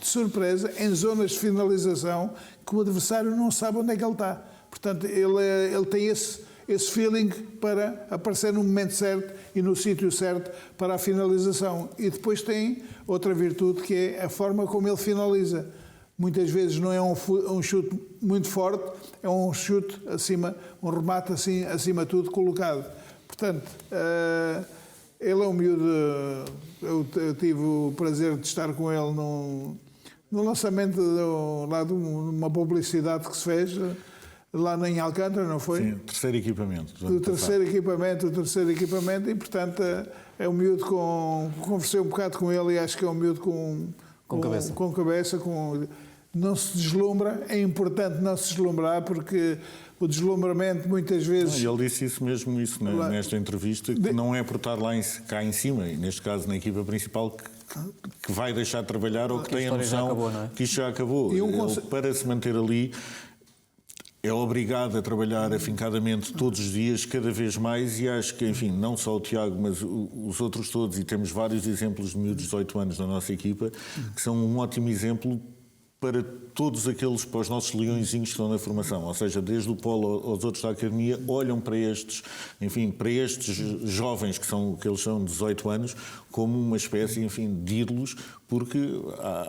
surpresa em zonas de finalização que o adversário não sabe onde é que ele está. Portanto, ele tem esse feeling para aparecer no momento certo e no sítio certo para a finalização. E depois tem outra virtude, que é a forma como ele finaliza. Muitas vezes não é um chute muito forte, é um chute acima, um remate assim, acima de tudo colocado. Portanto, ele é um miúdo. Eu tive o prazer de estar com ele no lançamento lá de uma publicidade que se fez lá em Alcântara, não foi? Sim, terceiro equipamento. O terceiro equipamento, e portanto é um miúdo conversei um bocado com ele e acho que é um miúdo com cabeça, não se deslumbra. É importante não se deslumbrar, porque o deslumbramento muitas vezes... Ele disse isso mesmo, nesta entrevista, que não é por estar cá em cima, e neste caso na equipa principal, que vai deixar de trabalhar ou que tem a noção que isto já acabou. Ele, para se manter ali, é obrigado a trabalhar afincadamente todos os dias, cada vez mais, e acho que, enfim, não só o Tiago, mas os outros todos, e temos vários exemplos de miúdos de 18 anos na nossa equipa, que são um ótimo exemplo para todos aqueles, para os nossos leõezinhos que estão na formação, ou seja, desde o polo aos outros da academia, olham para estes jovens, que eles são 18 anos, como uma espécie, enfim, de ídolos, porque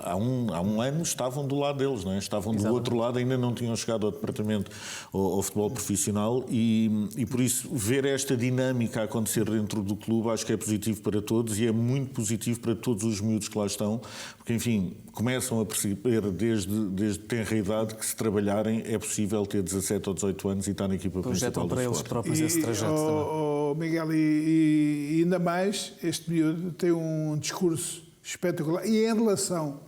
há um ano estavam do lado deles, não é? Estavam do outro lado, ainda não tinham chegado ao departamento, ao futebol profissional, e por isso ver esta dinâmica a acontecer dentro do clube acho que é positivo para todos, e é muito positivo para todos os miúdos que lá estão, porque, enfim, começam a perceber desde tenra idade que, se trabalharem, é possível ter 17 ou 18 anos e estar na equipa principal do para eles próprios esse trajeto também. Miguel, e ainda mais, este miúdo tem um discurso espetacular, e em relação,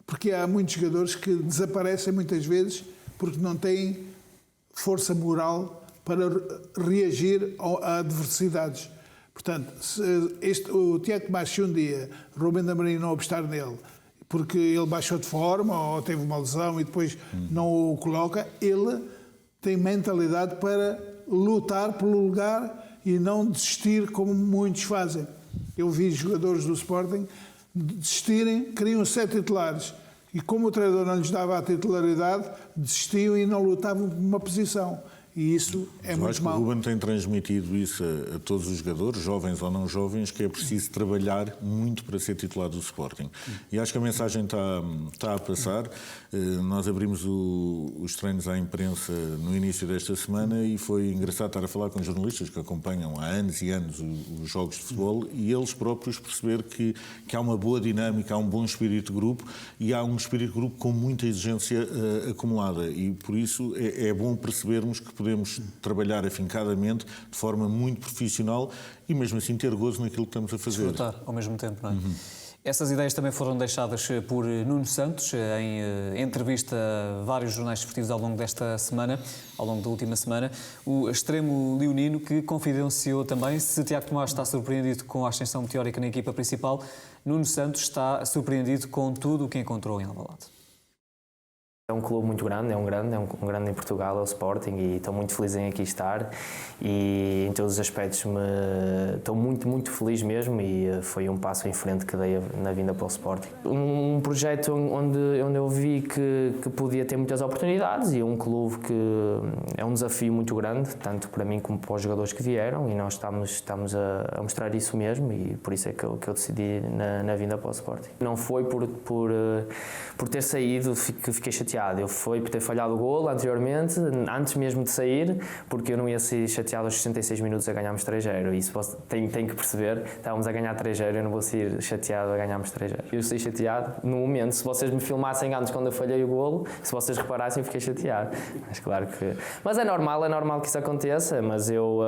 porque há muitos jogadores que desaparecem muitas vezes porque não têm força moral para reagir a adversidades. Portanto, o Tiago Tomás, se um dia Ruben Amorim não apostar nele, porque ele baixou de forma ou teve uma lesão e depois não o coloca, ele tem mentalidade para lutar pelo lugar e não desistir como muitos fazem. Eu vi jogadores do Sporting desistirem, queriam ser titulares, e como o treinador não lhes dava a titularidade, desistiam e não lutavam por uma posição. E isso é muito mau. O Ruben tem transmitido isso a todos os jogadores, jovens ou não jovens, que é preciso trabalhar muito para ser titular do Sporting. E acho que a mensagem está a passar. Nós abrimos os treinos à imprensa no início desta semana e foi engraçado estar a falar com jornalistas que acompanham há anos e anos os jogos de futebol, e eles próprios perceber que há uma boa dinâmica, há um bom espírito de grupo, e há um espírito de grupo com muita exigência acumulada, e por isso é bom percebermos que podemos trabalhar afincadamente, de forma muito profissional, e mesmo assim ter gozo naquilo que estamos a fazer. Desfrutar ao mesmo tempo, não é? Essas ideias também foram deixadas por Nuno Santos em entrevista a vários jornais esportivos ao longo desta semana, ao longo da última semana. O extremo leonino, que confidenciou também: se Tiago Tomás está surpreendido com a ascensão meteórica na equipa principal, Nuno Santos está surpreendido com tudo o que encontrou em Alvalade. É um clube muito grande, é um grande em Portugal, é o Sporting, e estou muito feliz em aqui estar, e em todos os aspectos estou muito feliz mesmo, e foi um passo em frente que dei na vinda para o Sporting. Um projeto onde eu vi que podia ter muitas oportunidades, e um clube que é um desafio muito grande, tanto para mim como para os jogadores que vieram, e nós estamos a mostrar isso mesmo, e por isso é que eu decidi na vinda para o Sporting. Não foi por ter saído que fiquei chateado chateado. Eu fui por ter falhado o golo anteriormente, antes mesmo de sair, porque eu não ia ser chateado aos 66 minutos a ganharmos 3-0. Isso tem que perceber. Estávamos a ganhar 3-0, eu não vou ser chateado a ganharmos 3-0. Eu saí chateado no momento. Se vocês me filmassem antes quando eu falhei o golo, se vocês reparassem, fiquei chateado. Mas claro que... Mas é normal que isso aconteça, mas eu,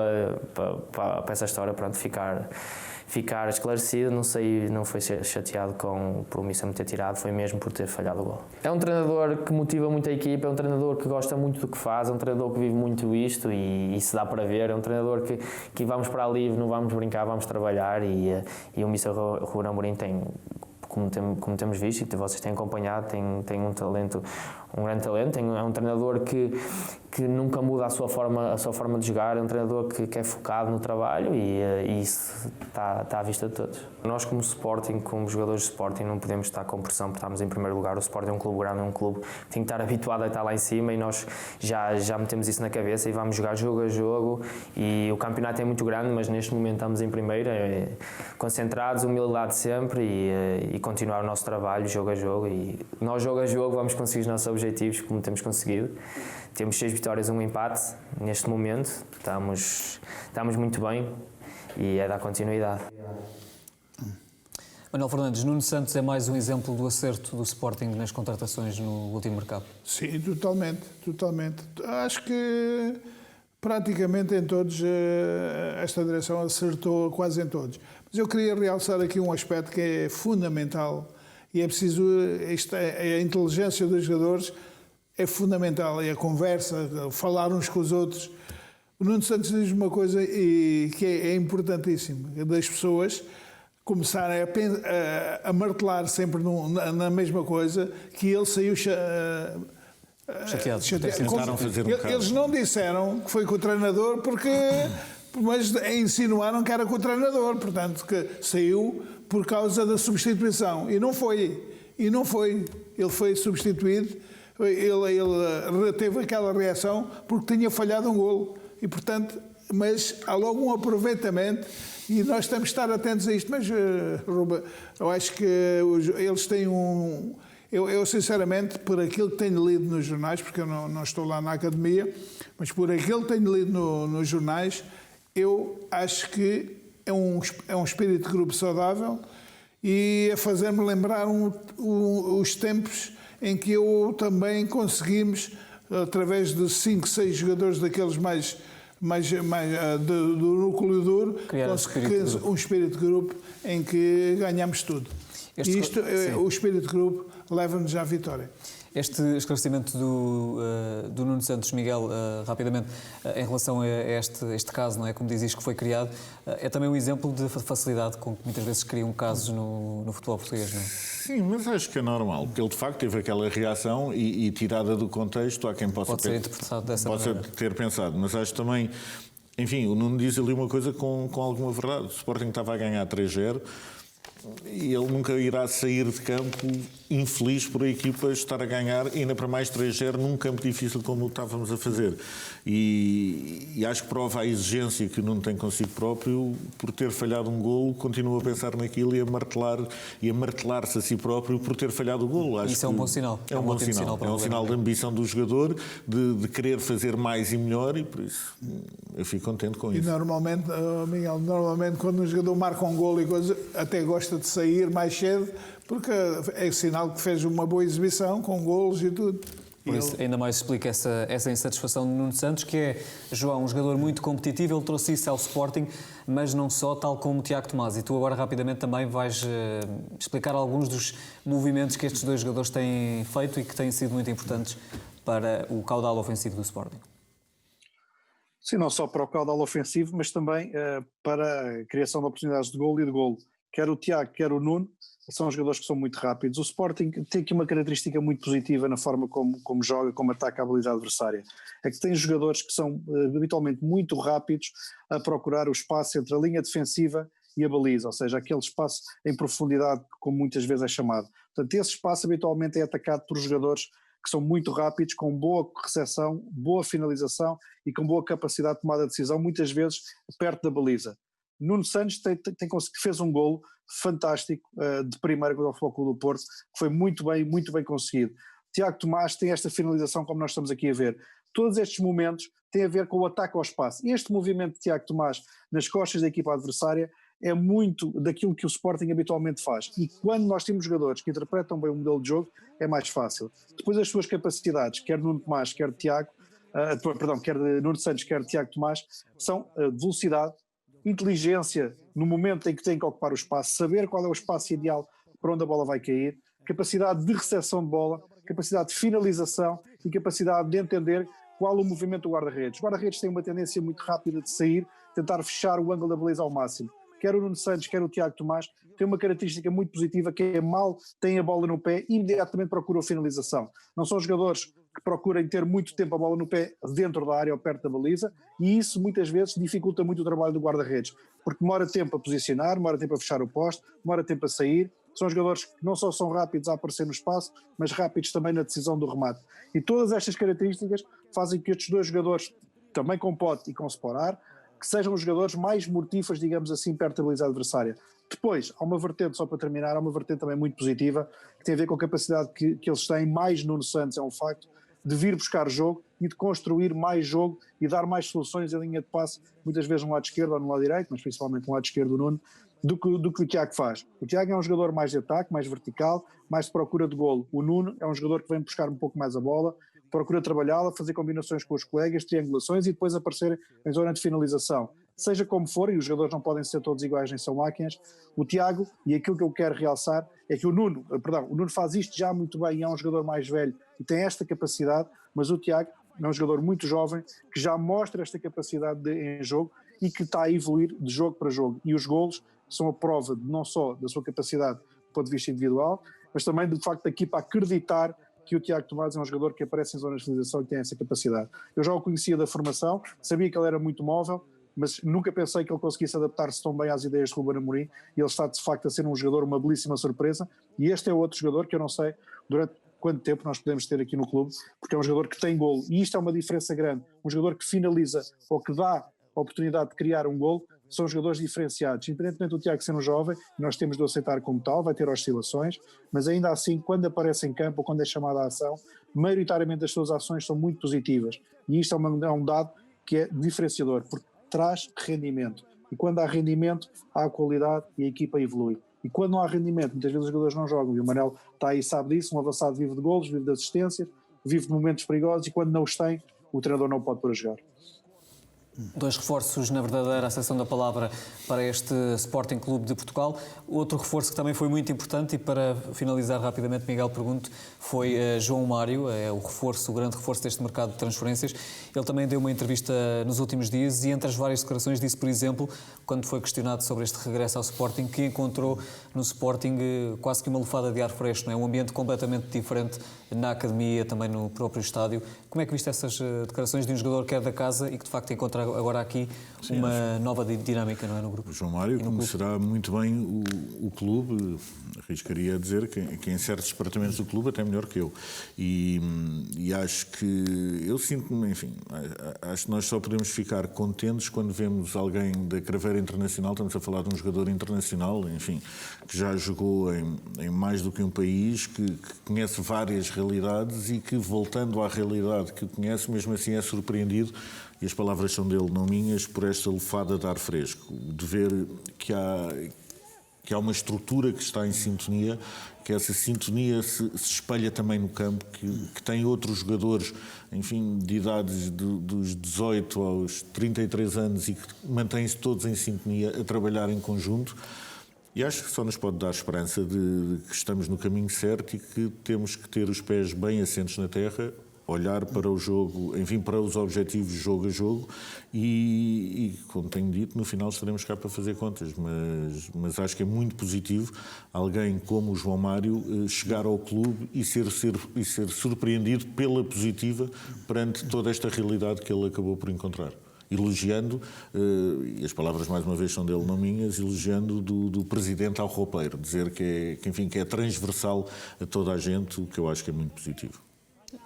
para essa história, pronto, ficar esclarecido, não foi chateado por o Missa me ter tirado, foi mesmo por ter falhado o gol. É um treinador que motiva muito a equipa, é um treinador que gosta muito do que faz, é um treinador que vive muito isto e isso dá para ver, é um treinador que vamos para ali, não vamos brincar, vamos trabalhar e o Missa Ruben Amorim tem, como temos visto e vocês têm acompanhado, tem um talento, um grande talento, é um treinador que nunca muda a sua forma de jogar, é um treinador que é focado no trabalho e isso está à vista de todos. Nós como Sporting, como jogadores de Sporting, não podemos estar com pressão porque estamos em primeiro lugar. O Sporting é um clube grande, é um clube que tem que estar habituado a estar lá em cima e nós já metemos isso na cabeça e vamos jogar jogo a jogo e o campeonato é muito grande, mas neste momento estamos em primeiro, concentrados, humildade sempre e continuar o nosso trabalho jogo a jogo e nós jogo a jogo vamos conseguir os nossos objetivos como temos conseguido. Temos 6 vitórias, 1 empate neste momento, estamos muito bem e é dar continuidade. Manuel Fernandes, Nuno Santos é mais um exemplo do acerto do Sporting nas contratações no último mercado? Sim, totalmente. Acho que praticamente em todos esta direção acertou quase em todos. Mas eu queria realçar aqui um aspecto que é fundamental e é preciso, a inteligência dos jogadores é fundamental, e a conversa, falar uns com os outros. O Nuno Santos diz uma coisa que é importantíssima, das pessoas começarem a martelar sempre na mesma coisa, que ele saiu chateado. Eles não disseram que foi com o treinador, mas insinuaram que era com o treinador, portanto, que saiu por causa da substituição. E não foi. Ele foi substituído. Ele teve aquela reação porque tinha falhado um golo e, portanto, mas há logo um aproveitamento e nós temos de estar atentos a isto. Mas, Ruba, eu acho que eles têm eu sinceramente, por aquilo que tenho lido nos jornais, porque eu não estou lá na academia, mas por aquilo que tenho lido nos jornais, eu acho que é um espírito de grupo saudável e a fazer-me lembrar os tempos em que eu também conseguimos, através de 5, 6 jogadores daqueles mais do núcleo duro, um espírito de grupo em que ganhamos tudo. O espírito de grupo leva-nos à vitória. Este esclarecimento do Nuno Santos, Miguel, rapidamente, em relação a este caso, não é? Como dizes que foi criado, é também um exemplo de facilidade com que muitas vezes criam casos no futebol português, não é? Sim, mas acho que é normal, porque ele de facto teve aquela reação e tirada do contexto, há quem possa ter pensado, mas acho também, enfim, o Nuno diz ali uma coisa com alguma verdade. O Sporting estava a ganhar 3-0 e ele nunca irá sair de campo infeliz por a equipa estar a ganhar, ainda para mais 3-0 num campo difícil como estávamos a fazer. E acho que prova a exigência que o Nuno tem consigo próprio por ter falhado um golo, continua a pensar naquilo e a martelar-se a si próprio por ter falhado o golo. Acho isso é um bom sinal. É um bom sinal. É um sinal de ambição do jogador, de querer fazer mais e melhor, e por isso eu fico contente com isso. E normalmente, Miguel, quando um jogador marca um golo e coisa, até gosta de sair mais cedo, porque é sinal que fez uma boa exibição, com golos e tudo. Por isso, ainda mais explica essa insatisfação de Nuno Santos, que é, João, um jogador muito competitivo, ele trouxe isso ao Sporting, mas não só, tal como o Tiago Tomás. E tu agora, rapidamente, também vais explicar alguns dos movimentos que estes dois jogadores têm feito e que têm sido muito importantes para o caudal ofensivo do Sporting. Sim, não só para o caudal ofensivo, mas também para a criação de oportunidades de golo e de golo. Quer o Tiago, quer o Nuno, são jogadores que são muito rápidos. O Sporting tem aqui uma característica muito positiva na forma como joga, como ataca a habilidade adversária. É que tem jogadores que são habitualmente muito rápidos a procurar o espaço entre a linha defensiva e a baliza, ou seja, aquele espaço em profundidade, como muitas vezes é chamado. Portanto, esse espaço habitualmente é atacado por jogadores que são muito rápidos, com boa recepção, boa finalização e com boa capacidade de tomada de decisão, muitas vezes perto da baliza. Nuno Santos fez um golo fantástico de primeira contra o Futebol Clube do Porto, que foi muito bem conseguido. Tiago Tomás tem esta finalização como nós estamos aqui a ver. Todos estes momentos têm a ver com o ataque ao espaço. E este movimento de Tiago Tomás nas costas da equipa adversária é muito daquilo que o Sporting habitualmente faz. E quando nós temos jogadores que interpretam bem o modelo de jogo, é mais fácil. Depois as suas capacidades, quer Nuno Tomás, quer Tiago, quer Nuno Santos, quer Tiago Tomás, são velocidade, inteligência no momento em que tem que ocupar o espaço, saber qual é o espaço ideal para onde a bola vai cair, capacidade de recepção de bola, capacidade de finalização e capacidade de entender qual o movimento do guarda-redes. Os guarda-redes têm uma tendência muito rápida de sair, tentar fechar o ângulo da baliza ao máximo. Quer o Nuno Santos, quer o Tiago Tomás, tem uma característica muito positiva, que é mal tem a bola no pé, imediatamente procuram a finalização. Não são jogadores que procurem ter muito tempo a bola no pé dentro da área ou perto da baliza, e isso muitas vezes dificulta muito o trabalho do guarda-redes, porque demora tempo a posicionar, demora tempo a fechar o poste, demora tempo a sair. São jogadores que não só são rápidos a aparecer no espaço, mas rápidos também na decisão do remate. E todas estas características fazem que estes dois jogadores, também com Pote e com Sporar, que sejam os jogadores mais mortíferos, digamos assim, perto da baliza adversária. Depois, há uma vertente, só para terminar, há uma vertente também muito positiva, que tem a ver com a capacidade que eles têm, mais Nuno Santos, é um facto, de vir buscar jogo e de construir mais jogo e dar mais soluções em linha de passe, muitas vezes no lado esquerdo ou no lado direito, mas principalmente no lado esquerdo do Nuno, do que o Tiago faz. O Tiago é um jogador mais de ataque, mais vertical, mais de procura de golo. O Nuno é um jogador que vem buscar um pouco mais a bola, procura trabalhá-la, fazer combinações com os colegas, triangulações e depois aparecer em zona de finalização. Seja como for, e os jogadores não podem ser todos iguais nem são máquinas, o Tiago, e aquilo que eu quero realçar, é que o Nuno faz isto já muito bem e é um jogador mais velho e tem esta capacidade, mas o Tiago é um jogador muito jovem que já mostra esta capacidade em jogo e que está a evoluir de jogo para jogo. E os golos são a prova não só da sua capacidade do ponto de vista individual, mas também do facto da equipa acreditar que o Tiago Tomás é um jogador que aparece em zonas de finalização e tem essa capacidade. Eu já o conhecia da formação, sabia que ele era muito móvel, mas nunca pensei que ele conseguisse adaptar-se tão bem às ideias de Ruben Amorim, e ele está de facto a ser um jogador, uma belíssima surpresa, e este é outro jogador que eu não sei durante quanto tempo nós podemos ter aqui no clube, porque é um jogador que tem golo, e isto é uma diferença grande. Um jogador que finaliza ou que dá a oportunidade de criar um golo são jogadores diferenciados. Independentemente do Tiago ser um jovem, nós temos de o aceitar como tal, vai ter oscilações, mas ainda assim, quando aparece em campo ou quando é chamada a ação, maioritariamente as suas ações são muito positivas, e isto é um dado que é diferenciador, porque traz rendimento, e quando há rendimento há qualidade e a equipa evolui. E quando não há rendimento, muitas vezes os jogadores não jogam, e o Manel está aí, sabe disso. Um avançado vive de golos, vive de assistências, vive de momentos perigosos, e quando não os tem, o treinador não pode pôr a jogar. Dois reforços, na verdadeira acessão da palavra, para este Sporting Clube de Portugal. Outro reforço que também foi muito importante, e para finalizar rapidamente, Miguel, pergunto, foi João Mário, é o grande reforço deste mercado de transferências. Ele também deu uma entrevista nos últimos dias e, entre as várias declarações, disse, por exemplo, quando foi questionado sobre este regresso ao Sporting, que encontrou no Sporting quase que uma lufada de ar fresco, não é? Um ambiente completamente diferente na academia, também no próprio estádio. Como é que viste essas declarações de um jogador que é da casa e que de facto encontra agora aqui uma nova dinâmica, não é, no grupo? O João Mário conhecerá muito bem o clube, arriscaria a dizer que em certos departamentos do clube até melhor que eu. E acho que, eu sinto-me, enfim, acho que nós só podemos ficar contentes quando vemos alguém da Craveira Internacional, estamos a falar de um jogador internacional, enfim, que já jogou em mais do que um país, que conhece várias realidades e que, voltando à realidade que conhece, mesmo assim é surpreendido, e as palavras são dele, não minhas, por esta lufada de ar fresco, de ver que há uma estrutura que está em sintonia, que essa sintonia se espelha também no campo, que tem outros jogadores, enfim, de idades dos 18 aos 33 anos e que mantêm-se todos em sintonia a trabalhar em conjunto. E acho que só nos pode dar esperança de que estamos no caminho certo e que temos que ter os pés bem assentos na terra, olhar para o jogo, enfim, para os objetivos jogo a jogo e, como tenho dito, no final estaremos cá para fazer contas, mas acho que é muito positivo alguém como o João Mário chegar ao clube e ser surpreendido pela positiva perante toda esta realidade que ele acabou por encontrar. Elogiando, e as palavras mais uma vez são dele, não minhas, elogiando do presidente ao roupeiro, dizer que é transversal a toda a gente, o que eu acho que é muito positivo.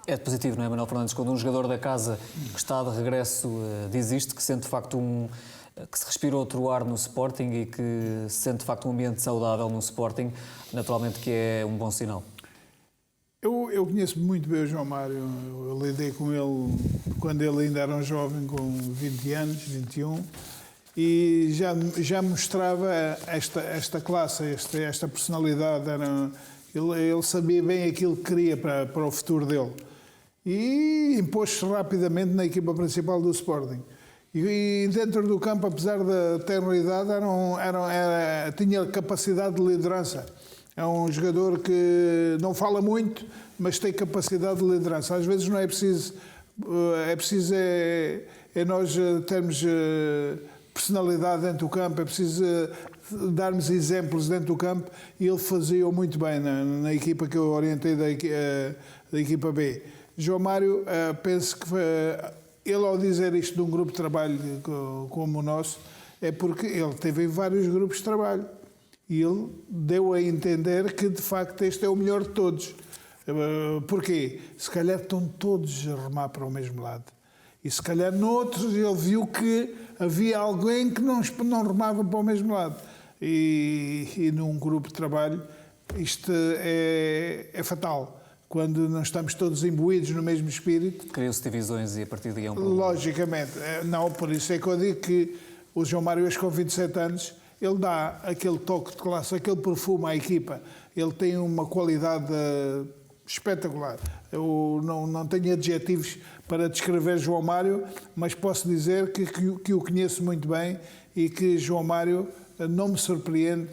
É positivo, não é, Manuel Fernandes? Quando um jogador da casa que está de regresso diz isto, que sente de facto que se respira outro ar no Sporting e que sente de facto um ambiente saudável no Sporting, naturalmente que é um bom sinal. Eu Eu conheço muito bem o João Mário. Eu lidei com ele quando ele ainda era um jovem, com 20 anos, 21, e já mostrava esta classe, esta personalidade. Ele sabia bem aquilo que queria para o futuro dele. E impôs-se rapidamente na equipa principal do Sporting. E dentro do campo, apesar da tenra idade, tinha capacidade de liderança. É um jogador que não fala muito, mas tem capacidade de liderança. Às vezes não é preciso... É nós termos personalidade dentro do campo, é preciso darmos exemplos dentro do campo, e ele fazia-o muito bem na equipa que eu orientei da equipa B. João Mário, penso que ele, ao dizer isto de um grupo de trabalho como o nosso, é porque ele teve em vários grupos de trabalho. E ele deu a entender que, de facto, este é o melhor de todos. Porquê? Se calhar estão todos a remar para o mesmo lado. E se calhar noutros ele viu que havia alguém que não remava para o mesmo lado. E num grupo de trabalho isto é fatal. Quando não estamos todos imbuídos no mesmo espírito... Criam-se divisões e a partir daí é um problema. Logicamente. Não, por isso é que eu digo que o João Mário, hoje com 27 anos... Ele dá aquele toque de classe, aquele perfume à equipa. Ele tem uma qualidade espetacular. Eu não tenho adjetivos para descrever João Mário, mas posso dizer que o conheço muito bem e que João Mário não me surpreende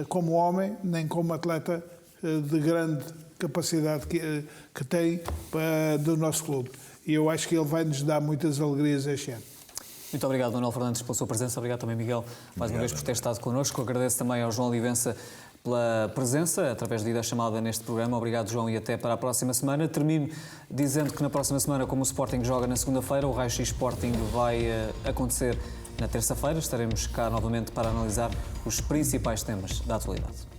como homem, nem como atleta de grande capacidade que tem do nosso clube. E eu acho que ele vai nos dar muitas alegrias este ano. Muito obrigado, Manuel Fernandes, pela sua presença. Obrigado também, Miguel, mais uma vez por ter estado connosco. Agradeço também ao João Olivença pela presença, através de chamada neste programa. Obrigado, João, e até para a próxima semana. Termino dizendo que na próxima semana, como o Sporting joga na segunda-feira, o Raio-X Sporting vai acontecer na terça-feira. Estaremos cá novamente para analisar os principais temas da atualidade.